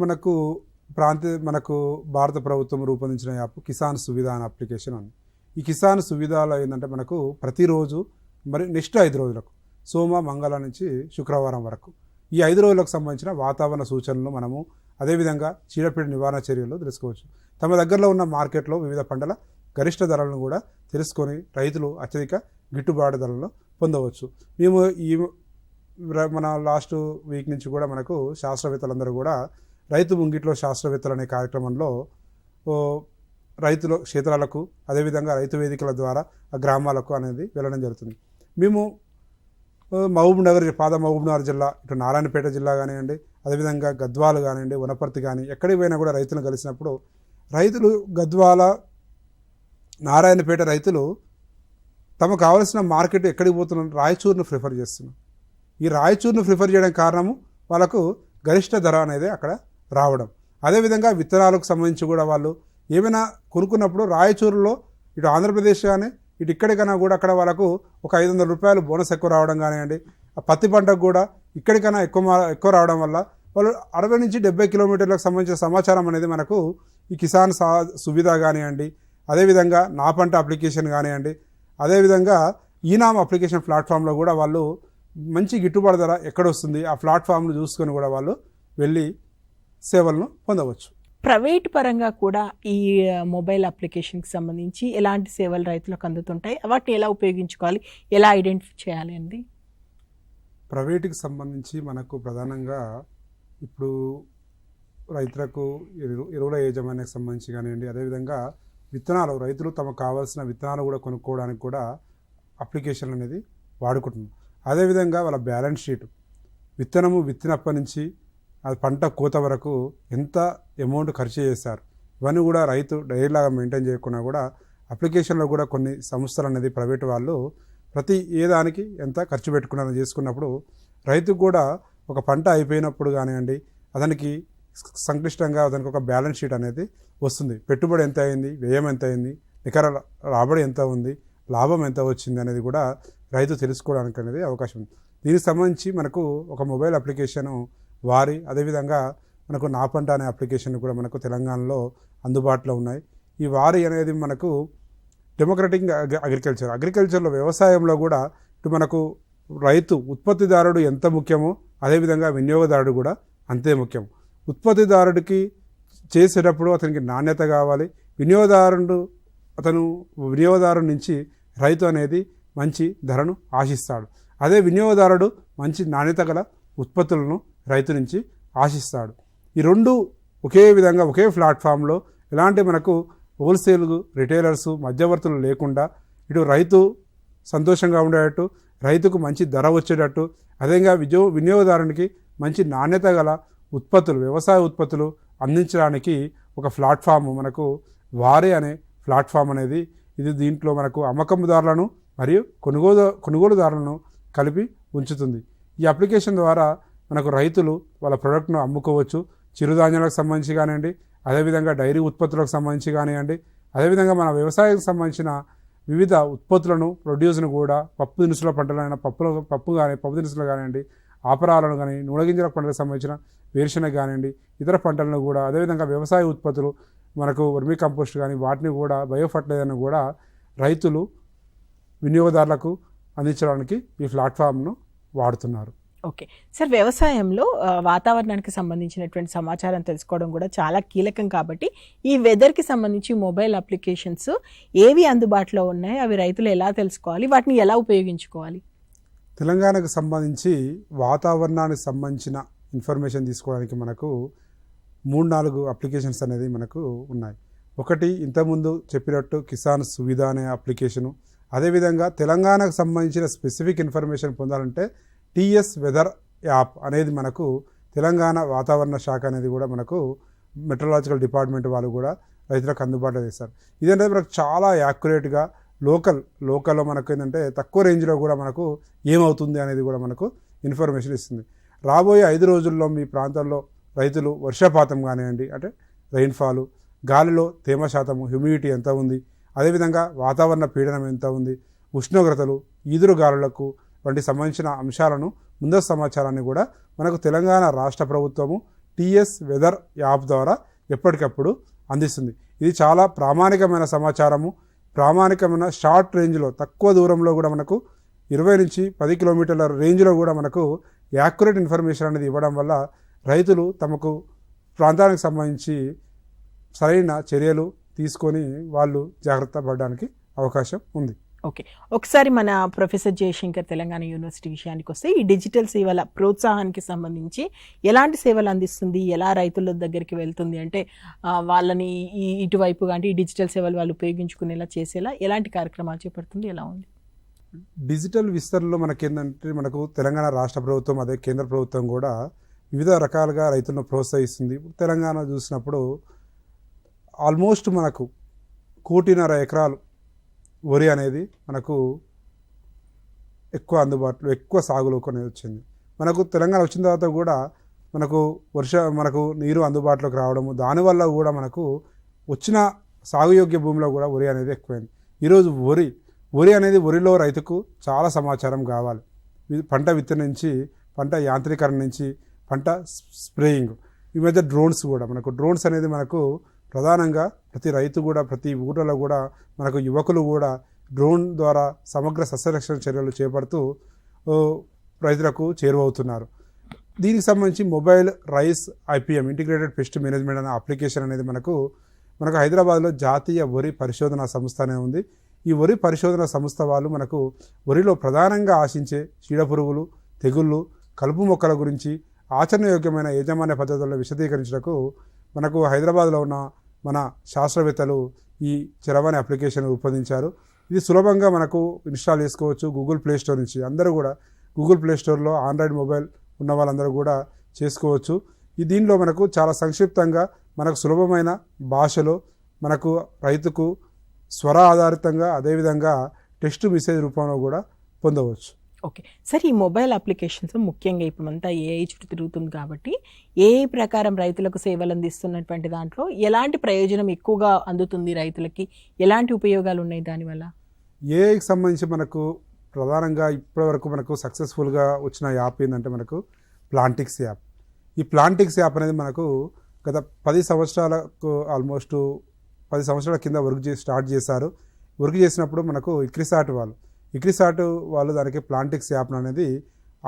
Speaker 2: మనకు భారత ప్రభుత్వం రూపొందించిన యాప్ కిసాన్ సువిధ అనే అప్లికేషన్ ఉంది. ఈ కిసాన్ సువిధలో ఏంటంటే మనకు ప్రతిరోజు మరి నెక్స్ట్ 5 రోజులకు సోమ, మంగళ నుంచి శుక్రవారం వరకు ఈ 5 రోజులకు సంబంధించిన వాతావరణ సూచనలు మనము అదేవిధంగా చీడపీడ నివారణ చర్యలు తెలుసుకోవచ్చు. తమ దగ్గరలో ఉన్న మార్కెట్లో వివిధ పంటల గరిష్ట ధరలను కూడా తెలుసుకొని రైతులు అత్యధిక గిట్టుబాటు ధరలను పొందవచ్చు. మేము మన లాస్ట్ వీక్ నుంచి కూడా మనకు శాస్త్రవేత్తలందరూ కూడా రైతు ముంగిట్లో శాస్త్రవేత్తలు అనే కార్యక్రమంలో రైతుల క్షేత్రాలకు అదేవిధంగా రైతు వేదికల ద్వారా ఆ గ్రామాలకు అనేది వెళ్ళడం జరుగుతుంది. మేము మహబూబ్నగర్ జిల్లా, ఇటు నారాయణపేట జిల్లా కానివ్వండి, అదేవిధంగా గద్వాలు కానివ్వండి, వనపర్తి కానీ ఎక్కడికి పోయినా కూడా రైతులను కలిసినప్పుడు రైతులు గద్వాల, నారాయణపేట రైతులు తమకు కావాల్సిన మార్కెట్ ఎక్కడికి పోతున్నారు, రాయచూరును ప్రిఫర్ చేస్తున్నారు. ఈ రాయచూరును ప్రిఫర్ చేయడం కారణము వాళ్ళకు గరిష్ట ధర అనేది అక్కడ రావడం. అదేవిధంగా విత్తనాలకు సంబంధించి కూడా వాళ్ళు ఏమైనా కొనుక్కున్నప్పుడు రాయచూరులో ఇటు ఆంధ్రప్రదేశ్ కానీ ఇటు ఇక్కడికైనా కూడా అక్కడ వాళ్ళకు ఒక 500 రూపాయలు బోనస్ ఎక్కువ రావడం కానివ్వండి, ఆ పత్తి పంటకు కూడా ఇక్కడికైనా ఎక్కువ రావడం వల్ల వాళ్ళు 60 నుంచి 70 కిలోమీటర్లకు సంబంధించిన సమాచారం అనేది మనకు ఈ కిసాన్ సువిధ కానివ్వండి, అదేవిధంగా నా పంట అప్లికేషన్ కానివ్వండి, అదేవిధంగా ఈనామ్ అప్లికేషన్ ప్లాట్ఫామ్లో కూడా వాళ్ళు మంచి గిట్టుబాటు ధర ఎక్కడ వస్తుంది ఆ ప్లాట్ఫామ్ను చూసుకొని కూడా వాళ్ళు వెళ్ళి సేవలను పొందవచ్చు.
Speaker 1: ప్రైవేట్ పరంగా కూడా ఈ మొబైల్ అప్లికేషన్కి సంబంధించి ఎలాంటి సేవలు రైతులకు అందుతుంటాయి, వాటిని ఎలా ఉపయోగించుకోవాలి, ఎలా ఐడెంటిఫై చేయాలి అండి?
Speaker 2: ప్రైవేట్కి సంబంధించి మనకు ప్రధానంగా ఇప్పుడు రైతులకు ఎరువుల యాజమాన్యానికి సంబంధించి కానివ్వండి, అదేవిధంగా విత్తనాలు రైతులు తమకు కావాల్సిన విత్తనాలు కూడా కొనుక్కోవడానికి కూడా అప్లికేషన్ అనేది వాడుకుంటున్నారు. అదేవిధంగా వాళ్ళ బ్యాలెన్స్ షీట్ విత్తనము విత్తినప్పటి నుంచి అది పంట కోత వరకు ఎంత అమౌంట్ ఖర్చు చేశారు ఇవన్నీ కూడా రైతు డైరీలాగా మెయింటైన్ చేయకుండా కూడా అప్లికేషన్లో కూడా కొన్ని సంస్థలు అనేది ప్రైవేటు వాళ్ళు ప్రతి ఏదానికి ఎంత ఖర్చు పెట్టుకున్నారని చేసుకున్నప్పుడు రైతుకు కూడా ఒక పంట అయిపోయినప్పుడు కానివ్వండి అతనికి సంక్లిష్టంగా అతనికి ఒక బ్యాలెన్స్ షీట్ అనేది వస్తుంది. పెట్టుబడి ఎంత అయింది, వ్యయం ఎంత అయింది, నికర రాబడి ఎంత ఉంది, లాభం ఎంత వచ్చింది అనేది కూడా రైతు తెలుసుకోవడానికి అనేది అవకాశం ఉంది. దీనికి సంబంధించి మనకు ఒక మొబైల్ అప్లికేషను అదేవిధంగా మనకు నా పంట అనే అప్లికేషన్ కూడా మనకు తెలంగాణలో అందుబాటులో ఉన్నాయి. ఈ వారి అనేది మనకు డెమోక్రటిక్ అగ్రికల్చర్లో వ్యవసాయంలో కూడా ఇటు మనకు రైతు ఉత్పత్తిదారుడు ఎంత ముఖ్యమో అదేవిధంగా వినియోగదారుడు కూడా అంతే ముఖ్యం. ఉత్పత్తిదారుడికి చేసేటప్పుడు అతనికి నాణ్యత కావాలి, వినియోగదారుడి నుంచి రైతు అనేది మంచి ధరను ఆశిస్తాడు. అదే వినియోగదారుడు మంచి నాణ్యత గల ఉత్పత్తులను రైతు నుంచి ఆశిస్తాడు. ఈ రెండు ఒకే విధంగా ఒకే ప్లాట్ఫామ్లో ఎలాంటి మనకు హోల్సేల్ రిటైలర్సు మధ్యవర్తులు లేకుండా ఇటు రైతు సంతోషంగా ఉండేటట్టు, రైతుకు మంచి ధర వచ్చేటట్టు, అదేవిధంగా వినియోగదారునికి మంచి నాణ్యత గల వ్యవసాయ ఉత్పత్తులు అందించడానికి ఒక ప్లాట్ఫామ్ మనకు వారి అనే ప్లాట్ఫామ్ అనేది ఇది. దీంట్లో మనకు అమ్మకందారులను మరియు కొనుగోలుదారులను కలిపి ఉంచుతుంది. ఈ అప్లికేషన్ ద్వారా మనకు రైతులు వాళ్ళ ప్రోడక్ట్ను అమ్ముకోవచ్చు. చిరుధాన్యాలకు సంబంధించి కానివ్వండి, అదేవిధంగా డైరీ ఉత్పత్తులకు సంబంధించి కానివ్వండి, అదేవిధంగా మన వ్యవసాయానికి సంబంధించిన వివిధ ఉత్పత్తులను ప్రొడ్యూస్ను కూడా పప్పు దినుసుల పంటలైన పప్పు దినుసులు కానివ్వండి, ఆపరాలను కానీ, నూనె గింజల పంటలకు సంబంధించిన వేరుశనగ కానివ్వండి, ఇతర పంటలను కూడా, అదేవిధంగా వ్యవసాయ ఉత్పత్తులు మనకు వర్మీ కంపోస్ట్ కానీ వాటిని కూడా బయో ఫర్టిలైజర్ను కూడా రైతులు వినియోగదారులకు అందించడానికి ఈ ప్లాట్ఫామ్ను వాడుతున్నారు.
Speaker 1: ఓకే సార్, వ్యవసాయంలో వాతావరణానికి సంబంధించినటువంటి సమాచారం తెలుసుకోవడం కూడా చాలా కీలకం కాబట్టి ఈ వెదర్కి సంబంధించి మొబైల్ అప్లికేషన్స్ ఏవి అందుబాటులో ఉన్నాయి, అవి రైతులు ఎలా తెలుసుకోవాలి, వాటిని ఎలా ఉపయోగించుకోవాలి?
Speaker 2: తెలంగాణకు సంబంధించి వాతావరణానికి సంబంధించిన ఇన్ఫర్మేషన్ తీసుకోవడానికి మనకు 3-4 అప్లికేషన్స్ అనేది మనకు ఉన్నాయి. ఒకటి ఇంతకుముందు చెప్పినట్టు కిసాన్ సువిధ అనే అప్లికేషను, అదేవిధంగా తెలంగాణకు సంబంధించిన స్పెసిఫిక్ ఇన్ఫర్మేషన్ పొందాలంటే టీఎస్ వెదర్ యాప్ అనేది మనకు తెలంగాణ వాతావరణ శాఖ అనేది కూడా మనకు మెట్రలాజికల్ డిపార్ట్మెంట్ వాళ్ళు కూడా రైతులకు అందుబాటులో చేస్తారు. ఇదంటే మనకు చాలా యాక్యురేట్గా లోకల్లో మనకు ఏంటంటే తక్కువ రేంజ్లో కూడా మనకు ఏమవుతుంది అనేది కూడా మనకు ఇన్ఫర్మేషన్ ఇస్తుంది. రాబోయే 5 రోజుల్లో మీ ప్రాంతాల్లో రైతులు వర్షపాతం కానివ్వండి, అంటే రెయిన్ఫాలు, గాలిలో తేమ శాతము, హ్యూమిడిటీ ఎంత ఉంది, అదేవిధంగా వాతావరణ పీడనం ఎంత ఉంది, ఉష్ణోగ్రతలు, ఈదురు గాలులకు వంటి సంబంధించిన అంశాలను ముందస్తు సమాచారాన్ని కూడా మనకు తెలంగాణ రాష్ట్ర ప్రభుత్వము టీఎస్ వెదర్ యాప్ ద్వారా ఎప్పటికప్పుడు అందిస్తుంది. ఇది చాలా ప్రామాణికమైన సమాచారము, ప్రామాణికమైన షార్ట్ రేంజ్లో తక్కువ దూరంలో కూడా మనకు 20 నుంచి 10 కిలోమీటర్ల రేంజ్లో కూడా మనకు యాక్యురేట్ ఇన్ఫర్మేషన్ అనేది ఇవ్వడం వల్ల రైతులు తమకు ప్రాంతానికి సంబంధించి సరైన చర్యలు తీసుకొని వాళ్ళు జాగ్రత్త పడడానికి అవకాశం ఉంది.
Speaker 1: ఓకే, ఒకసారి మన ప్రొఫెసర్ జయశంకర్ తెలంగాణ యూనివర్సిటీ విషయానికి వస్తే ఈ డిజిటల్ సేవల ప్రోత్సాహానికి సంబంధించి ఎలాంటి సేవలు అందిస్తుంది, ఎలా రైతుల దగ్గరికి వెళ్తుంది అంటే వాళ్ళని ఇటువైపుగా అంటే ఈ డిజిటల్ సేవలు వాళ్ళు ఉపయోగించుకునేలా చేసేలా ఎలాంటి కార్యక్రమాలు చేపడుతుంది, ఎలా ఉంది?
Speaker 2: డిజిటల్ విస్తరణలో మనకేంటంటే మనకు తెలంగాణ రాష్ట్ర ప్రభుత్వం అదే కేంద్ర ప్రభుత్వం కూడా వివిధ రకాలుగా రైతులను ప్రోత్సహిస్తుంది. తెలంగాణ చూసినప్పుడు ఆల్మోస్ట్ మనకు 1.5 ఎకరాలు వరి అనేది మనకు ఎక్కువ అందుబాటులో ఎక్కువ సాగులోకి అనేది వచ్చింది. మనకు తెలంగాణ వచ్చిన తర్వాత కూడా మనకు నీరు అందుబాటులోకి రావడము, దానివల్ల కూడా మనకు వచ్చిన సాగుయోగ్య భూమిలో కూడా వరి అనేది ఎక్కువైంది. ఈరోజు వరి అనేది వరిలో రైతుకు చాలా సమాచారం కావాలి. పంట విత్తనం నుంచి, పంట యాంత్రీకరణ నుంచి, పంట స్ప్రేయింగ్, ఈ మధ్య డ్రోన్స్ అనేది మనకు ప్రధానంగా ప్రతి రైతు కూడా ప్రతి ఊళ్ళలో కూడా మనకు యువకులు కూడా డ్రోన్ ద్వారా సమగ్ర సస్యరక్షణ చర్యలు చేపడుతూ రైతులకు చేరువవుతున్నారు. దీనికి సంబంధించి mobile rice IPM integrated pest management అనే అప్లికేషన్ అనేది మనకు హైదరాబాద్లో జాతీయ వరి పరిశోధన సంస్థ అనే ఉంది. ఈ వరి పరిశోధన సంస్థ వాళ్ళు మనకు వరిలో ప్రధానంగా ఆశించే చీడపురుగులు, తెగుళ్ళు, కలుపు మొక్కల గురించి ఆచరణయోగ్యమైన యాజమాన్య పద్ధతుల్లో విశదీకరించడానికి మనకు హైదరాబాద్లో ఉన్న మన శాస్త్రవేత్తలు ఈ చరవాణి అప్లికేషన్ రూపొందించారు. ఇది సులభంగా మనకు ఇన్స్టాల్ చేసుకోవచ్చు గూగుల్ ప్లే స్టోర్ నుంచి. అందరూ కూడా గూగుల్ ప్లే స్టోర్లో ఆండ్రాయిడ్ మొబైల్ ఉన్న వాళ్ళందరూ కూడా చేసుకోవచ్చు. దీనిలో మనకు చాలా సంక్షిప్తంగా మనకు సులభమైన భాషలో మనకు రైతుకు స్వర ఆధారితంగా అదేవిధంగా టెక్స్ట్ మెసేజ్ రూపంలో కూడా పొందవచ్చు.
Speaker 1: ఓకే సార్, ఈ మొబైల్ అప్లికేషన్స్ ముఖ్యంగా ఇప్పుడు అంతా ఏఐ చుట్టూ తిరుగుతుంది కాబట్టి ఏఐ ప్రకారం రైతులకు సేవలు అందిస్తున్నటువంటి దాంట్లో ఎలాంటి ప్రయోజనం ఎక్కువగా అందుతుంది రైతులకి, ఎలాంటి ఉపయోగాలు ఉన్నాయి దానివల్ల?
Speaker 2: ఏఐకి సంబంధించి మనకు ప్రధానంగా ఇప్పటివరకు మనకు సక్సెస్ఫుల్గా వచ్చిన యాప్ ఏంటంటే మనకు ప్లాంటిక్స్ యాప్. ఈ ప్లాంటిక్స్ యాప్ అనేది మనకు గత 10 సంవత్సరాలకు ఆల్మోస్ట్ 10 సంవత్సరాల కింద స్టార్ట్ చేశారు. వర్క్ చేసినప్పుడు మనకు ఇక్రిసాట్ వాళ్ళు దానికి ప్లాంటిక్స్ యాప్ అనేది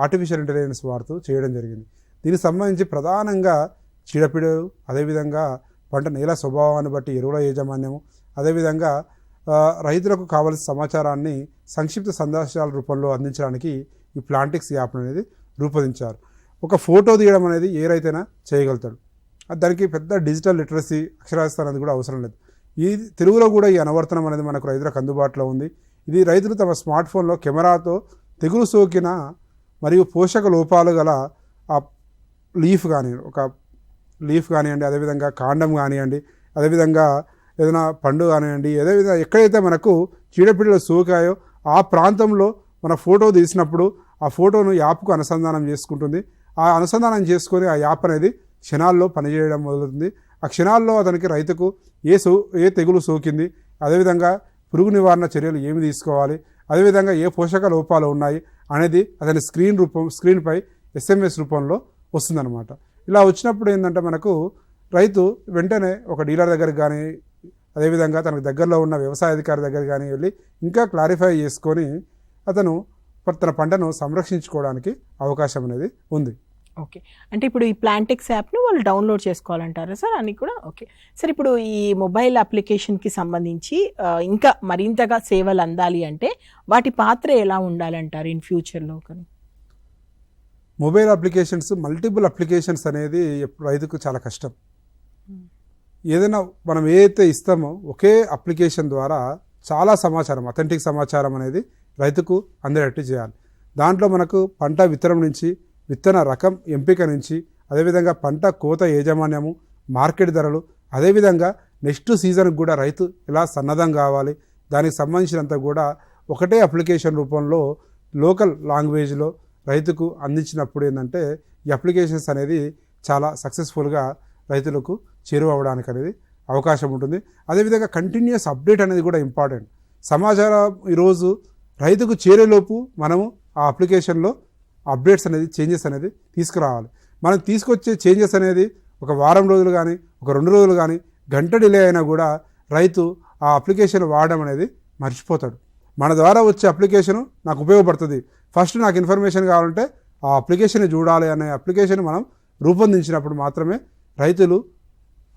Speaker 2: ఆర్టిఫిషియల్ ఇంటెలిజెన్స్ వాడుతూ చేయడం జరిగింది. దీనికి సంబంధించి ప్రధానంగా చీడపీడలు, అదేవిధంగా పంట నేల స్వభావాన్ని బట్టి ఎరువుల యాజమాన్యము, అదేవిధంగా రైతులకు కావాల్సిన సమాచారాన్ని సంక్షిప్త సందేశాల రూపంలో అందించడానికి ఈ ప్లాంటిక్స్ యాప్ అనేది రూపొందించారు. ఒక ఫోటో తీయడం అనేది ఏ రైతైనా చేయగలుగుతాడు. దానికి పెద్ద డిజిటల్ లిటరసీ అక్షరాస్యత అనేది కూడా అవసరం లేదు. ఈ తెలుగులో కూడా ఈ అనువర్తనం అనేది మనకు రైతులకు అందుబాటులో ఉంది. ఇది రైతులు తమ స్మార్ట్ ఫోన్లో కెమెరాతో తెగులు సోకిన మరియు పోషక లోపాలు గల ఆ లీఫ్ కానివ్వండి, అదేవిధంగా కాండం కానివ్వండి, అదేవిధంగా ఏదైనా పండు కానివ్వండి, అదేవిధంగా ఎక్కడైతే మనకు చీడపీడలు సోకాయో ఆ ప్రాంతంలో మన ఫోటో తీసినప్పుడు ఆ ఫోటోను యాప్కు అనుసంధానం చేసుకుంటుంది. ఆ అనుసంధానం చేసుకొని ఆ యాప్ అనేది క్షణాల్లో పనిచేయడం మొదలుతుంది. ఆ క్షణాల్లో అతనికి రైతుకు ఏ తెగులు సోకింది, అదేవిధంగా పురుగు నివారణ చర్యలు ఏమి తీసుకోవాలి, అదేవిధంగా ఏ పోషక లోపాలు ఉన్నాయి అనేది అతని స్క్రీన్పై SMS రూపంలో వస్తుందన్నమాట. ఇలా వచ్చినప్పుడు ఏంటంటే మనకు రైతు వెంటనే ఒక డీలర్ దగ్గరికి కానీ, అదేవిధంగా తనకు దగ్గరలో ఉన్న వ్యవసాయ అధికారి దగ్గర కానీ వెళ్ళి ఇంకా క్లారిఫై చేసుకొని అతను తన పంటను సంరక్షించుకోవడానికి అవకాశం అనేది ఉంది.
Speaker 1: ఓకే, అంటే ఇప్పుడు ఈ ప్లాంటిక్స్ యాప్ని వాళ్ళు డౌన్లోడ్ చేసుకోవాలంటారా సార్ అని కూడా? ఓకే సార్, ఇప్పుడు ఈ మొబైల్ అప్లికేషన్కి సంబంధించి ఇంకా మరింతగా సేవలు అందాలి అంటే వాటి పాత్ర ఎలా ఉండాలంటారు ఇన్ ఫ్యూచర్లో? కానీ
Speaker 2: మొబైల్ అప్లికేషన్స్, మల్టిపుల్ అప్లికేషన్స్ అనేది రైతుకు చాలా కష్టం. ఏదైనా మనం ఏదైతే ఇస్తామో ఒకే అప్లికేషన్ ద్వారా చాలా సమాచారం, అథెంటిక్ సమాచారం అనేది రైతుకు అందేటట్టు చేయాలి. దాంట్లో మనకు పంట విత్తనం నుంచి, విత్తన రకం ఎంపిక నుంచి, అదేవిధంగా పంట కోత యాజమాన్యము, మార్కెట్ ధరలు, అదేవిధంగా నెక్స్ట్ సీజన్కి కూడా రైతు ఎలా సన్నద్ధం కావాలి, దానికి సంబంధించినంత కూడా ఒకటే అప్లికేషన్ రూపంలో లోకల్ లాంగ్వేజ్లో రైతుకు అందించినప్పుడు ఏంటంటే ఈ అప్లికేషన్స్ అనేది చాలా సక్సెస్ఫుల్గా రైతులకు చేరువవడానికి అనేది అవకాశం ఉంటుంది. అదేవిధంగా కంటిన్యూస్ అప్డేట్ అనేది కూడా ఇంపార్టెంట్. సమాచారం ఈరోజు రైతుకు చేరేలోపు మనము ఆ అప్లికేషన్లో అప్డేట్స్ అనేది చేంజెస్ అనేది తీసుకురావాలి. మనం తీసుకొచ్చే చేంజెస్ అనేది ఒక వారం రోజులు కానీ ఒక 2 రోజులు కానీ గంట డిలే అయినా కూడా రైతు ఆ అప్లికేషన్ వాడడం అనేది మర్చిపోతాడు. మన ద్వారా వచ్చే అప్లికేషను నాకు ఉపయోగపడుతుంది, ఫస్ట్ నాకు ఇన్ఫర్మేషన్ కావాలంటే ఆ అప్లికేషన్ చూడాలి అనే అప్లికేషన్ మనం రూపొందించినప్పుడు మాత్రమే రైతులు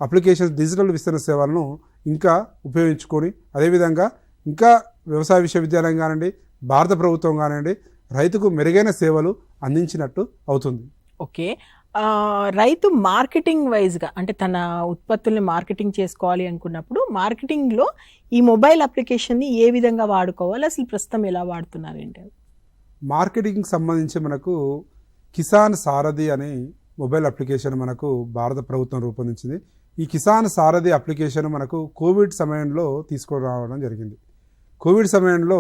Speaker 2: అప్లికేషన్స్ డిజిటల్ విస్తరణ సేవలను ఇంకా ఉపయోగించుకొని అదేవిధంగా ఇంకా వ్యవసాయ విశ్వవిద్యాలయం కానివ్వండి, భారత ప్రభుత్వం కానివ్వండి, రైతుకు మెరుగైన సేవలు అందించినట్టు అవుతుంది.
Speaker 1: ఓకే, రైతు మార్కెటింగ్ వైజ్గా అంటే తన ఉత్పత్తుల్ని మార్కెటింగ్ చేసుకోవాలి అనుకున్నప్పుడు మార్కెటింగ్లో ఈ మొబైల్ అప్లికేషన్ని ఏ విధంగా వాడుకోవాలి, అసలు ప్రస్తుతం ఎలా వాడుతున్నారు ఏంటి?
Speaker 2: మార్కెటింగ్కి సంబంధించి మనకు కిసాన్ సారథి అనే మొబైల్ అప్లికేషన్ మనకు భారత ప్రభుత్వం రూపొందించింది. ఈ కిసాన్ సారథి అప్లికేషన్ మనకు కోవిడ్ సమయంలో తీసుకురావడం జరిగింది. కోవిడ్ సమయంలో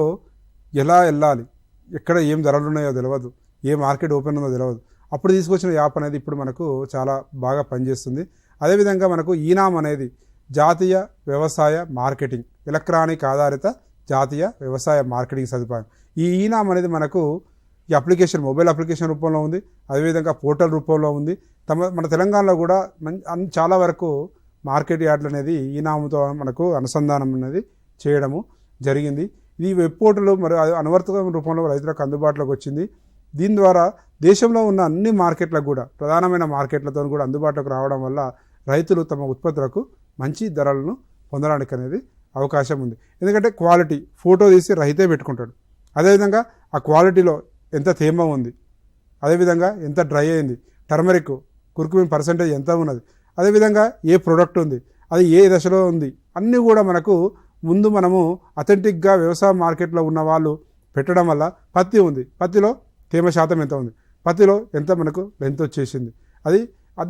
Speaker 2: ఎలా వెళ్ళాలి, ఎక్కడ ఏం ధరలు ఉన్నాయో తెలియదు, ఏ మార్కెట్ ఓపెన్ ఉందో తెలియదు. అప్పుడు తీసుకొచ్చిన యాప్ అనేది ఇప్పుడు మనకు చాలా బాగా పనిచేస్తుంది. అదేవిధంగా మనకు ఈనామ్ అనేది జాతీయ వ్యవసాయ మార్కెటింగ్ ఎలక్ట్రానిక్ ఆధారిత జాతీయ వ్యవసాయ మార్కెటింగ్ సదుపాయం. ఈ ఈనామ్ అనేది మనకు ఈ అప్లికేషన్ మొబైల్ అప్లికేషన్ రూపంలో ఉంది, అదేవిధంగా పోర్టల్ రూపంలో ఉంది. మన తెలంగాణలో కూడా చాలా వరకు మార్కెట్ యార్డ్లు అనేది ఈనాముతో మనకు అనుసంధానం అనేది చేయడము జరిగింది. ఇది వెబ్ పోర్టల్ మరి అనువర్తక రూపంలో రైతులకు అందుబాటులోకి వచ్చింది. దీని ద్వారా దేశంలో ఉన్న అన్ని మార్కెట్లకు కూడా ప్రధానమైన మార్కెట్లతో కూడా అందుబాటులోకి రావడం వల్ల రైతులు తమ ఉత్పత్తులకు మంచి ధరలను పొందడానికి అనేది అవకాశం ఉంది. ఎందుకంటే క్వాలిటీ ఫోటో తీసి రైతే పెట్టుకుంటాడు, అదేవిధంగా ఆ క్వాలిటీలో ఎంత తేమ ఉంది, అదేవిధంగా ఎంత డ్రై అయింది, టర్మరిక్ కుర్కుమిన్ పర్సెంటేజ్ ఎంత ఉన్నది, అదేవిధంగా ఏ ప్రోడక్ట్ ఉంది, అది ఏ దశలో ఉంది, అన్నీ కూడా మనకు ముందు మనము అథెంటిక్గా వ్యవసాయ మార్కెట్లో ఉన్న వాళ్ళు పెట్టడం వల్ల పత్తి ఉంది, పత్తిలో తేమ శాతం ఎంత ఉంది, పత్తిలో ఎంత మనకు లెంత్ వచ్చేసింది, అది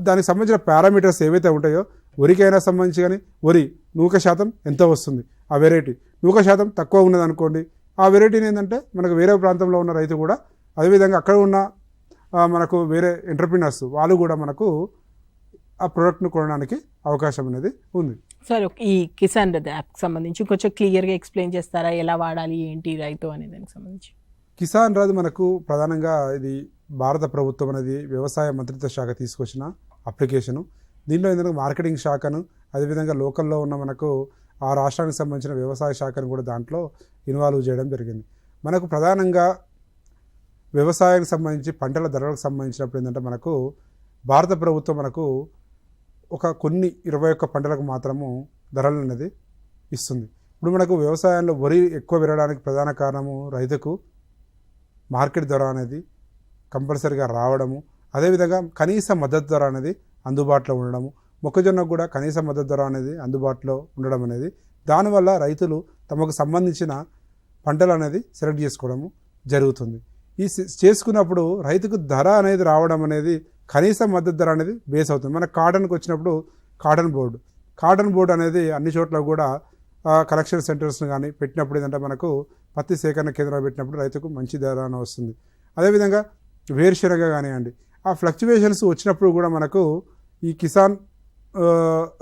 Speaker 2: దానికి సంబంధించిన పారామీటర్స్ ఏవైతే ఉంటాయో వరికైనా సంబంధించి కానీ వరి నూక శాతం ఎంత వస్తుంది, ఆ వెరైటీ నూక శాతం తక్కువ ఉన్నది అనుకోండి, ఆ వెరైటీని ఏంటంటే మనకు వేరే ప్రాంతంలో ఉన్న రైతు కూడా అదేవిధంగా అక్కడ ఉన్న మనకు వేరే ఎంటర్ప్రినర్స్ వాళ్ళు కూడా మనకు ఆ ప్రోడక్ట్ను కొనడానికి అవకాశం అనేది ఉంది.
Speaker 1: సార్, ఈ కిసాన్ రథ్ యాప్కి సంబంధించి కొంచెం క్లియర్గా ఎక్స్ప్లెయిన్ చేస్తారా, ఎలా వాడాలి ఏంటి రైతు అనే దానికి సంబంధించి?
Speaker 2: కిసాన్ రథ్ మనకు ప్రధానంగా ఇది భారత ప్రభుత్వం అనేది వ్యవసాయ మంత్రిత్వ శాఖ తీసుకొచ్చిన అప్లికేషను. దీంట్లో ఏంటంటే మార్కెటింగ్ శాఖను అదేవిధంగా లోకల్లో ఉన్న మనకు ఆ రాష్ట్రానికి సంబంధించిన వ్యవసాయ శాఖను కూడా దాంట్లో ఇన్వాల్వ్ చేయడం జరిగింది. మనకు ప్రధానంగా వ్యవసాయానికి సంబంధించి పంటల ధరలకు సంబంధించినప్పుడు ఏంటంటే మనకు భారత ప్రభుత్వం మనకు కొన్ని 21 పంటలకు మాత్రము ధరలు అనేది ఇస్తుంది. ఇప్పుడు మనకు వ్యవసాయంలో వరి ఎక్కువ పెరగడానికి ప్రధాన కారణము రైతుకు మార్కెట్ ధర అనేది కంపల్సరీగా రావడము, అదేవిధంగా కనీస మద్దతు ధర అనేది అందుబాటులో ఉండడము, మొక్కజొన్నకు కూడా కనీస మద్దతు ధర అనేది అందుబాటులో ఉండడం అనేది, దానివల్ల రైతులు తమకు సంబంధించిన పంటలు అనేది సెలెక్ట్ చేసుకోవడము జరుగుతుంది. ఈ చేసుకున్నప్పుడు రైతుకు ధర అనేది రావడం అనేది కనీస మద్దతు ధర అనేది బేస్ అవుతుంది. మన కాటన్కి వచ్చినప్పుడు కాటన్ బోర్డు అనేది అన్ని చోట్ల కూడా కలెక్షన్ సెంటర్స్ని కానీ పెట్టినప్పుడు ఏంటంటే మనకు పత్తి సేకరణ కేంద్రాలు పెట్టినప్పుడు రైతుకు మంచి ధర వస్తుంది. అదేవిధంగా వేరుశెనగ కానివ్వండి, ఆ ఫ్లక్చువేషన్స్ వచ్చినప్పుడు కూడా మనకు ఈ కిసాన్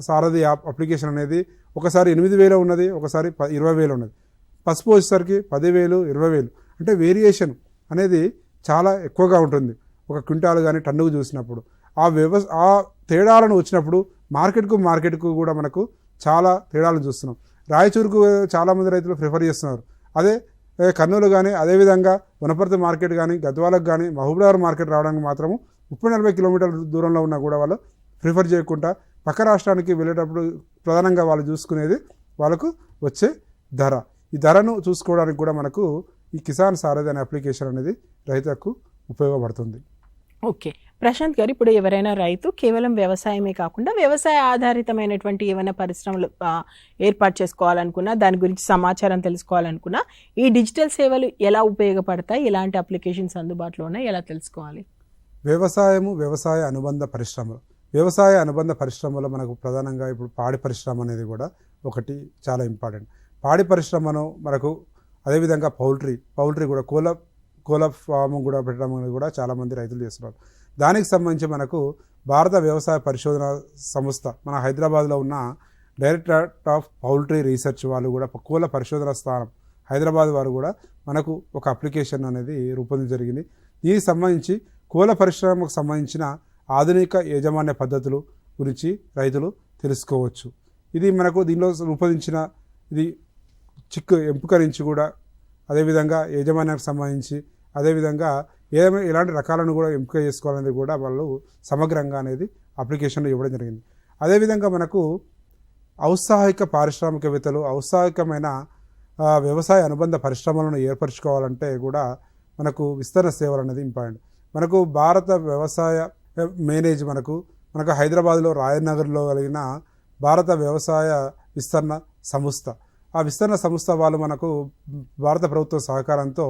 Speaker 2: సారథి యాప్ అప్లికేషన్ అనేది ఒకసారి 8,000 ఉన్నది, ఒకసారి 20,000 ఉన్నది, పసుపు వచ్చేసరికి 10,000, 20,000 అంటే వేరియేషన్ అనేది చాలా ఎక్కువగా ఉంటుంది. ఒక క్వింటాలు కానీ టన్నుకు చూసినప్పుడు ఆ తేడాలను వచ్చినప్పుడు మార్కెట్కు కూడా మనకు చాలా తేడాలను చూస్తున్నాం. రాయచూరుకు చాలామంది రైతులు ప్రిఫర్ చేస్తున్నారు, అదే కర్నూలు కానీ అదేవిధంగా వనపర్తి మార్కెట్ కానీ గద్వాలకు కానీ మహబూబ్నగర్ మార్కెట్ రావడానికి మాత్రము 30-40 కిలోమీటర్ల దూరంలో ఉన్నా కూడా వాళ్ళు ప్రిఫర్ చేయకుండా పక్క రాష్ట్రానికి వెళ్ళేటప్పుడు ప్రధానంగా వాళ్ళు చూసుకునేది వాళ్ళకు వచ్చే ధర. ఈ ధరను చూసుకోవడానికి కూడా మనకు ఈ కిసాన్ సారథి అనే అప్లికేషన్ అనేది రైతులకు ఉపయోగపడుతుంది.
Speaker 1: ఓకే ప్రశాంత్ గారు, ఇప్పుడు ఎవరైనా రైతు కేవలం వ్యవసాయమే కాకుండా వ్యవసాయ ఆధారితమైనటువంటి ఏమైనా పరిశ్రమలు ఏర్పాటు చేసుకోవాలనుకున్నా, దాని గురించి సమాచారం తెలుసుకోవాలనుకున్నా ఈ డిజిటల్ సేవలు ఎలా ఉపయోగపడతాయి, ఎలాంటి అప్లికేషన్స్ అందుబాటులో ఉన్నాయి, ఎలా తెలుసుకోవాలి?
Speaker 2: వ్యవసాయ అనుబంధ పరిశ్రమలో మనకు ప్రధానంగా ఇప్పుడు పాడి పరిశ్రమ అనేది కూడా ఒకటి చాలా ఇంపార్టెంట్. పాడి పరిశ్రమను మనకు అదేవిధంగా పౌల్ట్రీ కూడా కోళ్ళ ఫామ్ కూడా పెట్టడం అనేది కూడా చాలామంది రైతులు చేస్తున్నారు. దానికి సంబంధించి మనకు భారత వ్యవసాయ పరిశోధన సంస్థ మన హైదరాబాద్లో ఉన్న డైరెక్టరేట్ ఆఫ్ పౌల్ట్రీ రీసెర్చ్ వాళ్ళు కూడా కోళ్ళ పరిశోధన స్థానం హైదరాబాద్ వారు కూడా మనకు ఒక అప్లికేషన్ అనేది రూపొందించడం జరిగింది. దీనికి సంబంధించి కోళ్ళ పరిశ్రమకు సంబంధించిన ఆధునిక యాజమాన్య పద్ధతులు గురించి రైతులు తెలుసుకోవచ్చు. ఇది మనకు దీనిలో రూపొందించిన ఇది చిక్కు ఎంపిక నుంచి కూడా అదేవిధంగా యాజమాన్యానికి సంబంధించి అదేవిధంగా ఎలాంటి రకాలను కూడా ఎంపిక చేసుకోవాలనేది కూడా వాళ్ళు సమగ్రంగా అనేది అప్లికేషన్లో ఇవ్వడం జరిగింది. అదేవిధంగా మనకు ఔత్సాహిక పారిశ్రామికవేత్తలు ఔత్సాహికమైన వ్యవసాయ అనుబంధ పరిశ్రమలను ఏర్పరచుకోవాలంటే కూడా మనకు విస్తరణ సేవలు అనేది ఇంపార్టెంట్. మనకు భారత వ్యవసాయ మేనేజ్ మనకు హైదరాబాద్లో రాయనగర్లో కలిగిన భారత వ్యవసాయ విస్తరణ సంస్థ, ఆ విస్తరణ సంస్థ వాళ్ళు మనకు భారత ప్రభుత్వ సహకారంతో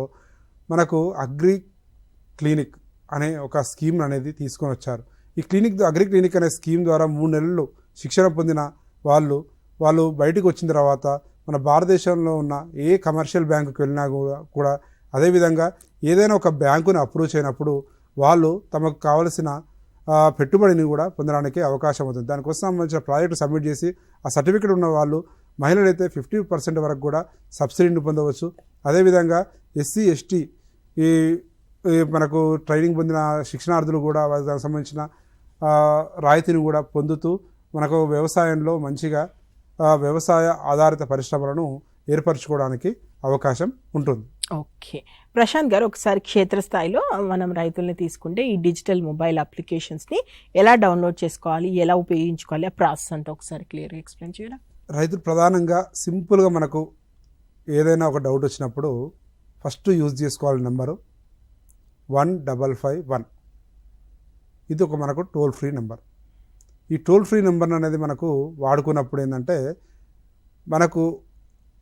Speaker 2: మనకు అగ్రి క్లినిక్ అనే ఒక స్కీమ్ అనేది తీసుకొని వచ్చారు. ఈ అగ్రి క్లినిక్ అనే స్కీమ్ ద్వారా 3 నెలలు శిక్షణ పొందిన వాళ్ళు బయటకు వచ్చిన తర్వాత మన భారతదేశంలో ఉన్న ఏ కమర్షియల్ బ్యాంకుకి వెళ్ళినా కూడా అదేవిధంగా ఏదైనా ఒక బ్యాంకుని అప్రూవ్ చేయనప్పుడు వాళ్ళు తమకు కావలసిన పెట్టుబడిని కూడా పొందడానికి అవకాశం అవుతుంది. దానికోసం సంబంధించిన ప్రాజెక్టు సబ్మిట్ చేసి ఆ సర్టిఫికేట్ ఉన్న వాళ్ళు మహిళలైతే 50% వరకు కూడా సబ్సిడీని పొందవచ్చు. అదేవిధంగా ఎస్సీ ఎస్టీ ఈ మనకు ట్రైనింగ్ పొందిన శిక్షణార్థులు కూడా దానికి సంబంధించిన రాయితీని కూడా పొందుతూ మనకు వ్యవసాయంలో మంచిగా వ్యవసాయ ఆధారిత పరిశ్రమలను ఏర్పరచుకోవడానికి అవకాశం ఉంటుంది.
Speaker 1: ఓకే ప్రశాంత్ గారు, ఒకసారి క్షేత్రస్థాయిలో మనం రైతుల్ని తీసుకుంటే ఈ డిజిటల్ మొబైల్ అప్లికేషన్స్ని ఎలా డౌన్లోడ్ చేసుకోవాలి, ఎలా ఉపయోగించుకోవాలి, ఆ ప్రాసెస్ అంతా ఒకసారి క్లియర్గా ఎక్స్ప్లెయిన్ చేయడం.
Speaker 2: రైతులు ప్రధానంగా సింపుల్గా మనకు ఏదైనా ఒక డౌట్ వచ్చినప్పుడు ఫస్ట్ యూజ్ చేసుకోవాలి నెంబరు 1551. ఇది ఒక మనకు టోల్ ఫ్రీ నెంబర్. ఈ టోల్ ఫ్రీ నెంబర్ అనేది మనకు వాడుకున్నప్పుడు ఏంటంటే మనకు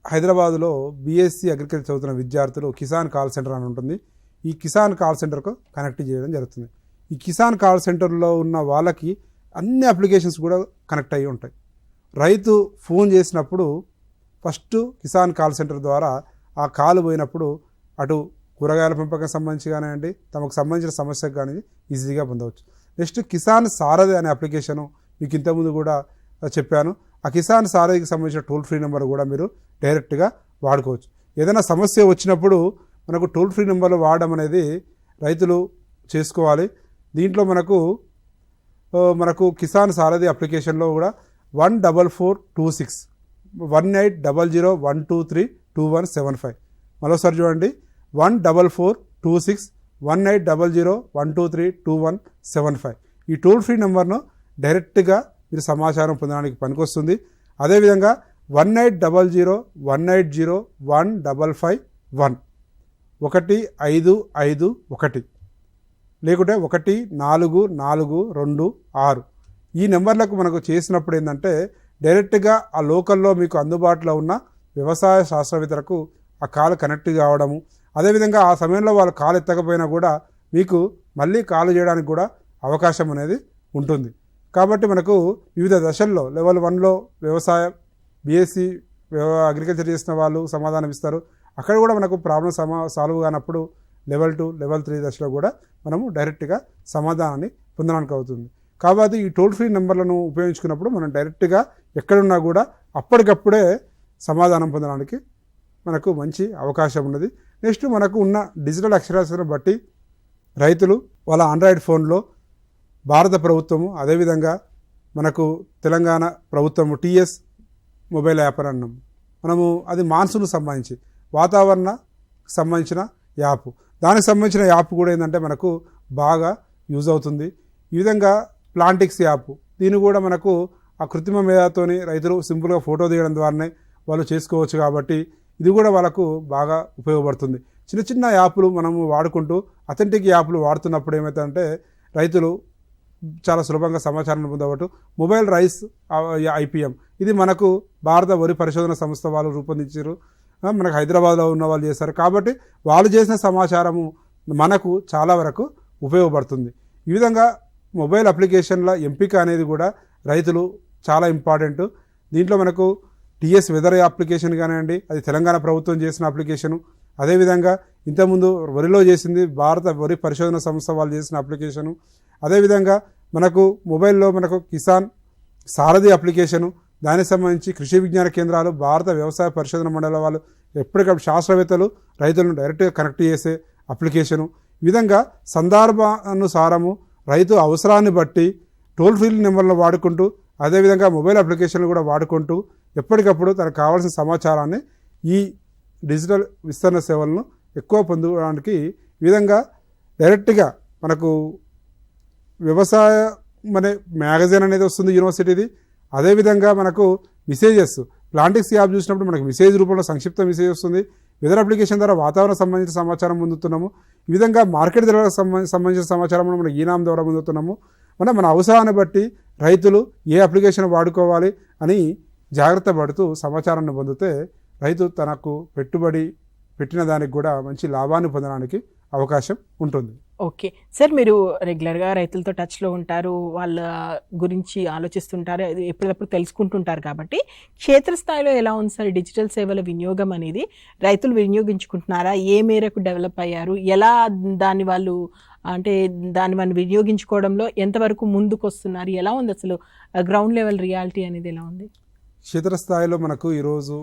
Speaker 2: హైదరాబాదులో బీఎస్సీ అగ్రికల్చర్ చదువుతున్న విద్యార్థులు కిసాన్ కాల్ సెంటర్ అని ఉంటుంది. ఈ కిసాన్ కాల్ సెంటర్కు కనెక్ట్ చేయడం జరుగుతుంది. ఈ కిసాన్ కాల్ సెంటర్లో ఉన్న వాళ్ళకి అన్ని అప్లికేషన్స్ కూడా కనెక్ట్ అయ్యి ఉంటాయి. రైతు ఫోన్ చేసినప్పుడు ఫస్ట్ కిసాన్ కాల్ సెంటర్ ద్వారా ఆ కాల్ పోయినప్పుడు అటు కూరగాయల పెంపకం సంబంధించి కానివ్వండి, తమకు సంబంధించిన సమస్యకు కానీ ఈజీగా పొందవచ్చు. నెక్స్ట్ కిసాన్ సారథి అనే అప్లికేషను మీకు ఇంతకుముందు కూడా చెప్పాను. ఆ కిసాన్ సారథికి సంబంధించిన టోల్ ఫ్రీ నెంబర్ కూడా మీరు డైరెక్ట్గా వాడుకోవచ్చు. ఏదైనా సమస్య వచ్చినప్పుడు మనకు టోల్ ఫ్రీ నెంబర్లు వాడడం అనేది రైతులు చేసుకోవాలి. దీంట్లో మనకు కిసాన్ సారథి అప్లికేషన్లో కూడా 14426 1800123217 మరోసారి చూడండి 14426 1800123217. ఈ టోల్ ఫ్రీ నెంబర్ను డైరెక్ట్గా మీరు సమాచారం పొందడానికి పనికొస్తుంది. అదేవిధంగా 1800180155 1551 లేకుంటే 14426 ఈ నెంబర్లకు మనకు చేసినప్పుడు ఏంటంటే డైరెక్ట్గా ఆ లోకల్లో మీకు అందుబాటులో ఉన్న వ్యవసాయ శాస్త్రవేత్తలకు ఆ కాల్ కనెక్ట్ కావడము, అదేవిధంగా ఆ సమయంలో వాళ్ళు కాల్ ఎత్తకపోయినా కూడా మీకు మళ్ళీ కాల్ చేయడానికి కూడా అవకాశం అనేది ఉంటుంది. కాబట్టి మనకు వివిధ దశల్లో లెవెల్ 1లో వ్యవసాయ బీఎస్సీ అగ్రికల్చర్ చేసిన వాళ్ళు సమాధానం ఇస్తారు. అక్కడ కూడా మనకు ప్రాబ్లం సాల్వ్ కానప్పుడు లెవెల్ 2, లెవెల్ 3 దశలో కూడా మనము డైరెక్ట్గా సమాధానాన్ని పొందడానికి అవుతుంది. కాబట్టి ఈ టోల్ ఫ్రీ నెంబర్లను ఉపయోగించుకున్నప్పుడు మనం డైరెక్ట్గా ఎక్కడున్నా కూడా అప్పటికప్పుడే సమాధానం పొందడానికి మనకు మంచి అవకాశం ఉన్నది. నెక్స్ట్ మనకు ఉన్న డిజిటల్ అక్షరాస్యతను బట్టి రైతులు వాళ్ళ ఆండ్రాయిడ్ ఫోన్లో భారత ప్రభుత్వము అదేవిధంగా మనకు తెలంగాణ ప్రభుత్వము టీఎస్ మొబైల్ యాప్ అని అన్నాం. మనము అది మాన్సూన్కు సంబంధించి వాతావరణ సంబంధించిన యాప్, దానికి సంబంధించిన యాప్ కూడా ఏంటంటే మనకు బాగా యూజ్ అవుతుంది. ఈ విధంగా ప్లాంటిక్స్ యాప్, దీన్ని కూడా మనకు ఆ కృత్రిమ మేధతోని రైతులు సింపుల్గా ఫోటో తీయడం ద్వారానే వాళ్ళు చేసుకోవచ్చు. కాబట్టి ఇది కూడా వాళ్ళకు బాగా ఉపయోగపడుతుంది. చిన్న చిన్న యాప్లు మనము వాడుకుంటూ అథెంటిక్ యాప్లు వాడుతున్నప్పుడు ఏమవుతుందంటే రైతులు చాలా సులభంగా సమాచారాన్ని పొందవచ్చు. మొబైల్ రైస్ ఐపీఎం ఇది మనకు భారత వరి పరిశోధన సంస్థ వాళ్ళు రూపొందించారు. మనకు హైదరాబాద్లో ఉన్న వాళ్ళు చేస్తారు. కాబట్టి వాళ్ళు చేసిన సమాచారము మనకు చాలా వరకు ఉపయోగపడుతుంది. ఈ విధంగా మొబైల్ అప్లికేషన్ల ఎంపిక అనేది కూడా రైతులు చాలా ఇంపార్టెంట్. దీంట్లో మనకు టీఎస్ వెదర్ అప్లికేషన్ కానివ్వండి, అది తెలంగాణ ప్రభుత్వం చేసిన అప్లికేషను, అదేవిధంగా ఇంతకుముందు వరిలో చేసింది భారత వరి పరిశోధన సంస్థ వాళ్ళు చేసిన అప్లికేషను, అదేవిధంగా మనకు మొబైల్లో మనకు కిసాన్ సారథి అప్లికేషను, దానికి సంబంధించి కృషి విజ్ఞాన కేంద్రాలు, భారత వ్యవసాయ పరిశోధన మండలి వాళ్ళు ఎప్పటికప్పుడు శాస్త్రవేత్తలు రైతులను డైరెక్ట్గా కనెక్ట్ చేసే అప్లికేషను. ఈ విధంగా సందర్భానుసారము రైతు అవసరాన్ని బట్టి టోల్ ఫ్రీ నెంబర్లు వాడుకుంటూ, అదేవిధంగా మొబైల్ అప్లికేషన్లు కూడా వాడుకుంటూ ఎప్పటికప్పుడు తనకు కావాల్సిన సమాచారాన్ని ఈ డిజిటల్ విస్తరణ సేవలను ఎక్కువ పొందడానికి ఈ విధంగా డైరెక్ట్గా మనకు వ్యవసాయం అనే మ్యాగజైన్ అనేది వస్తుంది యూనివర్సిటీది. అదేవిధంగా మనకు మెసేజెస్ ప్లాంటిక్స్ యాప్ చూసినప్పుడు మనకు మెసేజ్ రూపంలో సంక్షిప్త మెసేజ్ వస్తుంది. వెదర్ అప్లికేషన్ ద్వారా వాతావరణ సంబంధించిన సమాచారం పొందుతున్నాము. ఈ విధంగా మార్కెట్ ధరలకు సంబంధించిన సమాచారం మనం ఈనాం ద్వారా పొందుతున్నాము. మన అవసరాన్ని బట్టి రైతులు ఏ అప్లికేషన్ వాడుకోవాలి అని జాగ్రత్త పడుతూ సమాచారాన్ని పొందితే రైతు తనకు పెట్టుబడి పెట్టిన దానికి కూడా మంచి లాభాన్ని పొందడానికి అవకాశం ఉంటుంది.
Speaker 1: ఓకే సార్, మీరు రెగ్యులర్గా రైతులతో టచ్లో ఉంటారు, వాళ్ళ గురించి ఆలోచిస్తుంటారు, ఎప్పటికప్పుడు తెలుసుకుంటుంటారు కాబట్టి క్షేత్రస్థాయిలో ఎలా ఉంది సార్ డిజిటల్ సేవల వినియోగం అనేది? రైతులు వినియోగించుకుంటున్నారా? ఏ మేరకు డెవలప్ అయ్యారు? ఎలా దాన్ని వాళ్ళు వినియోగించుకోవడంలో ఎంతవరకు ముందుకు వస్తున్నారు? ఎలా ఉంది అసలు గ్రౌండ్ లెవెల్ రియాలిటీ అనేది ఎలా ఉంది?
Speaker 2: క్షేత్రస్థాయిలో మనకు ఈరోజు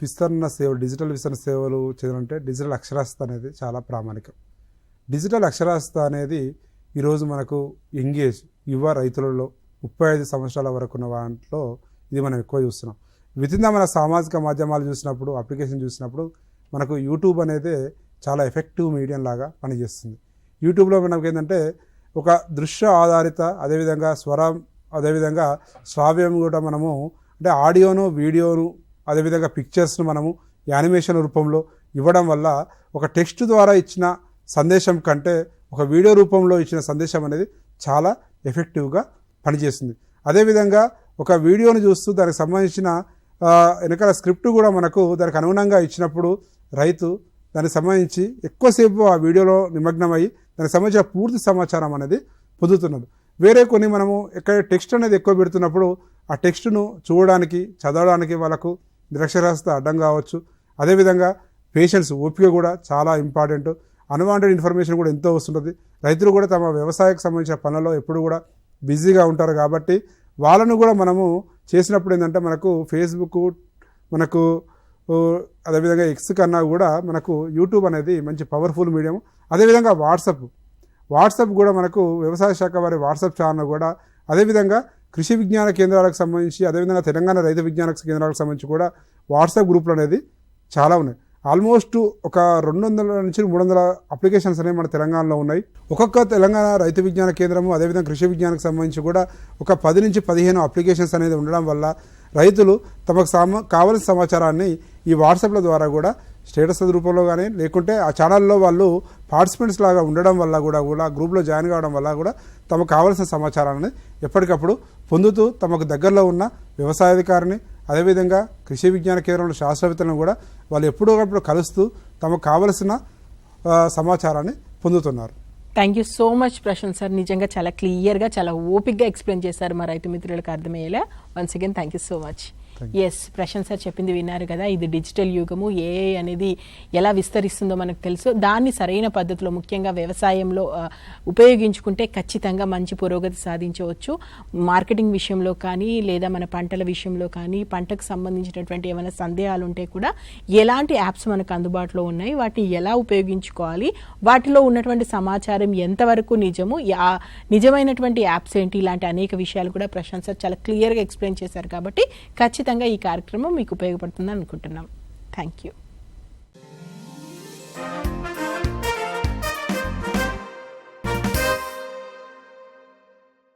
Speaker 2: విస్తరణ సేవలు, డిజిటల్ విస్తరణ సేవలు చేయాలంటే డిజిటల్ అక్షరాస్యత అనేది చాలా ప్రామాణికం. డిజిటల్ అక్షరాస్యత అనేది ఈరోజు మనకు ఎంగేజ్ యువ రైతులలో 35 సంవత్సరాల వరకు ఉన్న వాటిలో ఇది మనం ఎక్కువ చూస్తున్నాం. వితిన్ మన సామాజిక మాధ్యమాలు చూసినప్పుడు, అప్లికేషన్ చూసినప్పుడు మనకు యూట్యూబ్ అనేది చాలా ఎఫెక్టివ్ మీడియం లాగా పనిచేస్తుంది. యూట్యూబ్లో మనకు ఏంటంటే ఒక దృశ్య ఆధారిత, అదేవిధంగా స్వరం, అదేవిధంగా శ్రావ్యం కూడా మనము అంటే ఆడియోను, వీడియోను, అదేవిధంగా పిక్చర్స్ను మనము యానిమేషన్ రూపంలో ఇవ్వడం వల్ల ఒక టెక్స్ట్ ద్వారా ఇచ్చిన సందేశం కంటే ఒక వీడియో రూపంలో ఇచ్చిన సందేశం అనేది చాలా ఎఫెక్టివ్గా పనిచేస్తుంది. అదేవిధంగా ఒక వీడియోను చూస్తూ దానికి సంబంధించిన వెనకాల స్క్రిప్ట్ కూడా మనకు దానికి అనుగుణంగా ఇచ్చినప్పుడు రైతు దానికి సంబంధించి ఎక్కువసేపు ఆ వీడియోలో నిమగ్నమై దానికి సంబంధించిన పూర్తి సమాచారం అనేది పొందుతున్నది. వేరే కొన్ని మనము ఎక్కడ టెక్స్ట్ అనేది ఎక్కువ పెడుతున్నప్పుడు ఆ టెక్స్ట్ను చూడడానికి, చదవడానికి వాళ్ళకు నిరక్షరాస్యత అడ్డం కావచ్చు. అదేవిధంగా పేషెన్స్, ఓపిక కూడా చాలా ఇంపార్టెంట్. అన్వాంటెడ్ ఇన్ఫర్మేషన్ కూడా ఎంతో వస్తుంటుంది. రైతులు కూడా తమ వ్యవసాయకు సంబంధించిన పనులలో ఎప్పుడు కూడా బిజీగా ఉంటారు కాబట్టి వాళ్ళను కూడా మనము చేసినప్పుడు ఏంటంటే మనకు ఫేస్బుక్, మనకు అదేవిధంగా ఎక్స్ కన్నా కూడా మనకు యూట్యూబ్ అనేది మంచి పవర్ఫుల్ మీడియం. అదేవిధంగా వాట్సాప్ కూడా మనకు వ్యవసాయ శాఖ వారి వాట్సాప్ ఛానల్ కూడా, అదేవిధంగా కృషి విజ్ఞాన కేంద్రాలకు సంబంధించి, అదేవిధంగా తెలంగాణ రైతు విజ్ఞాన కేంద్రాలకు సంబంధించి కూడా వాట్సాప్ గ్రూపులు అనేది చాలా ఉన్నాయి. ఆల్మోస్ట్ ఒక 200 నుంచి 300 అప్లికేషన్స్ అనేవి మన తెలంగాణలో ఉన్నాయి. ఒక్కొక్క తెలంగాణ రైతు విజ్ఞాన కేంద్రము, అదేవిధంగా కృషి విజ్ఞానకు సంబంధించి కూడా ఒక 10 నుంచి 15 అప్లికేషన్స్ అనేది ఉండడం వల్ల రైతులు తమకు కావాల్సిన సమాచారాన్ని ఈ వాట్సాప్ల ద్వారా కూడా స్టేటస్ రూపంలో కానీ, లేకుంటే ఆ ఛానల్లో వాళ్ళు పార్టిసిపెంట్స్ లాగా ఉండడం వల్ల కూడా గ్రూప్లో జాయిన్ కావడం వల్ల కూడా తమకు కావాల్సిన సమాచారాన్ని ఎప్పటికప్పుడు పొందుతూ తమకు దగ్గరలో ఉన్న వ్యవసాయాధికారిని, అదేవిధంగా కృషి విజ్ఞాన కేంద్రంలో శాస్త్రవేత్తలను కూడా వాళ్ళు ఎప్పుడోకప్పుడు కలుస్తూ తమకు కావలసిన సమాచారాన్ని పొందుతున్నారు.
Speaker 1: Thank you so much Prashant sir. నిజంగా చాలా క్లియర్గా, చాలా ఓపిక్గా ఎక్స్ప్లెయిన్ చేశారు మా రైతు మిత్రులకు అర్థమయ్యేలా. Once again thank you so much. Yes, Prashant sir చెప్పింది విన్నారు కదా. ఇది డిజిటల్ యుగము, ఏఐ అనేది ఎలా విస్తరిస్తుందో మనకు తెలుసు. దాన్ని సరైన పద్ధతిలో, ముఖ్యంగా వ్యవసాయంలో ఉపయోగించుకుంటే ఖచ్చితంగా మంచి పురోగతి సాధించవచ్చు. మార్కెటింగ్ విషయంలో కానీ, లేదా మన పంటల విషయంలో కానీ, పంటకు సంబంధించినటువంటి ఏమైనా సందేహాలు ఉంటే కూడా ఎలాంటి యాప్స్ మనకు అందుబాటులో ఉన్నాయి, వాటిని ఎలా ఉపయోగించుకోవాలి, వాటిలో ఉన్నటువంటి సమాచారం ఎంతవరకు నిజము, నిజమైనటువంటి యాప్స్ ఏంటి, ఇలాంటి అనేక విషయాలు కూడా ప్రశాంత్ సార్ చాలా క్లియర్గా ఎక్స్ప్లెయిన్ చేశారు. కాబట్టి ఖచ్చితంగా ఈ కార్యక్రమం మీకు ఉపయోగపడుతుందని అనుకుంటున్నాం. Thank you.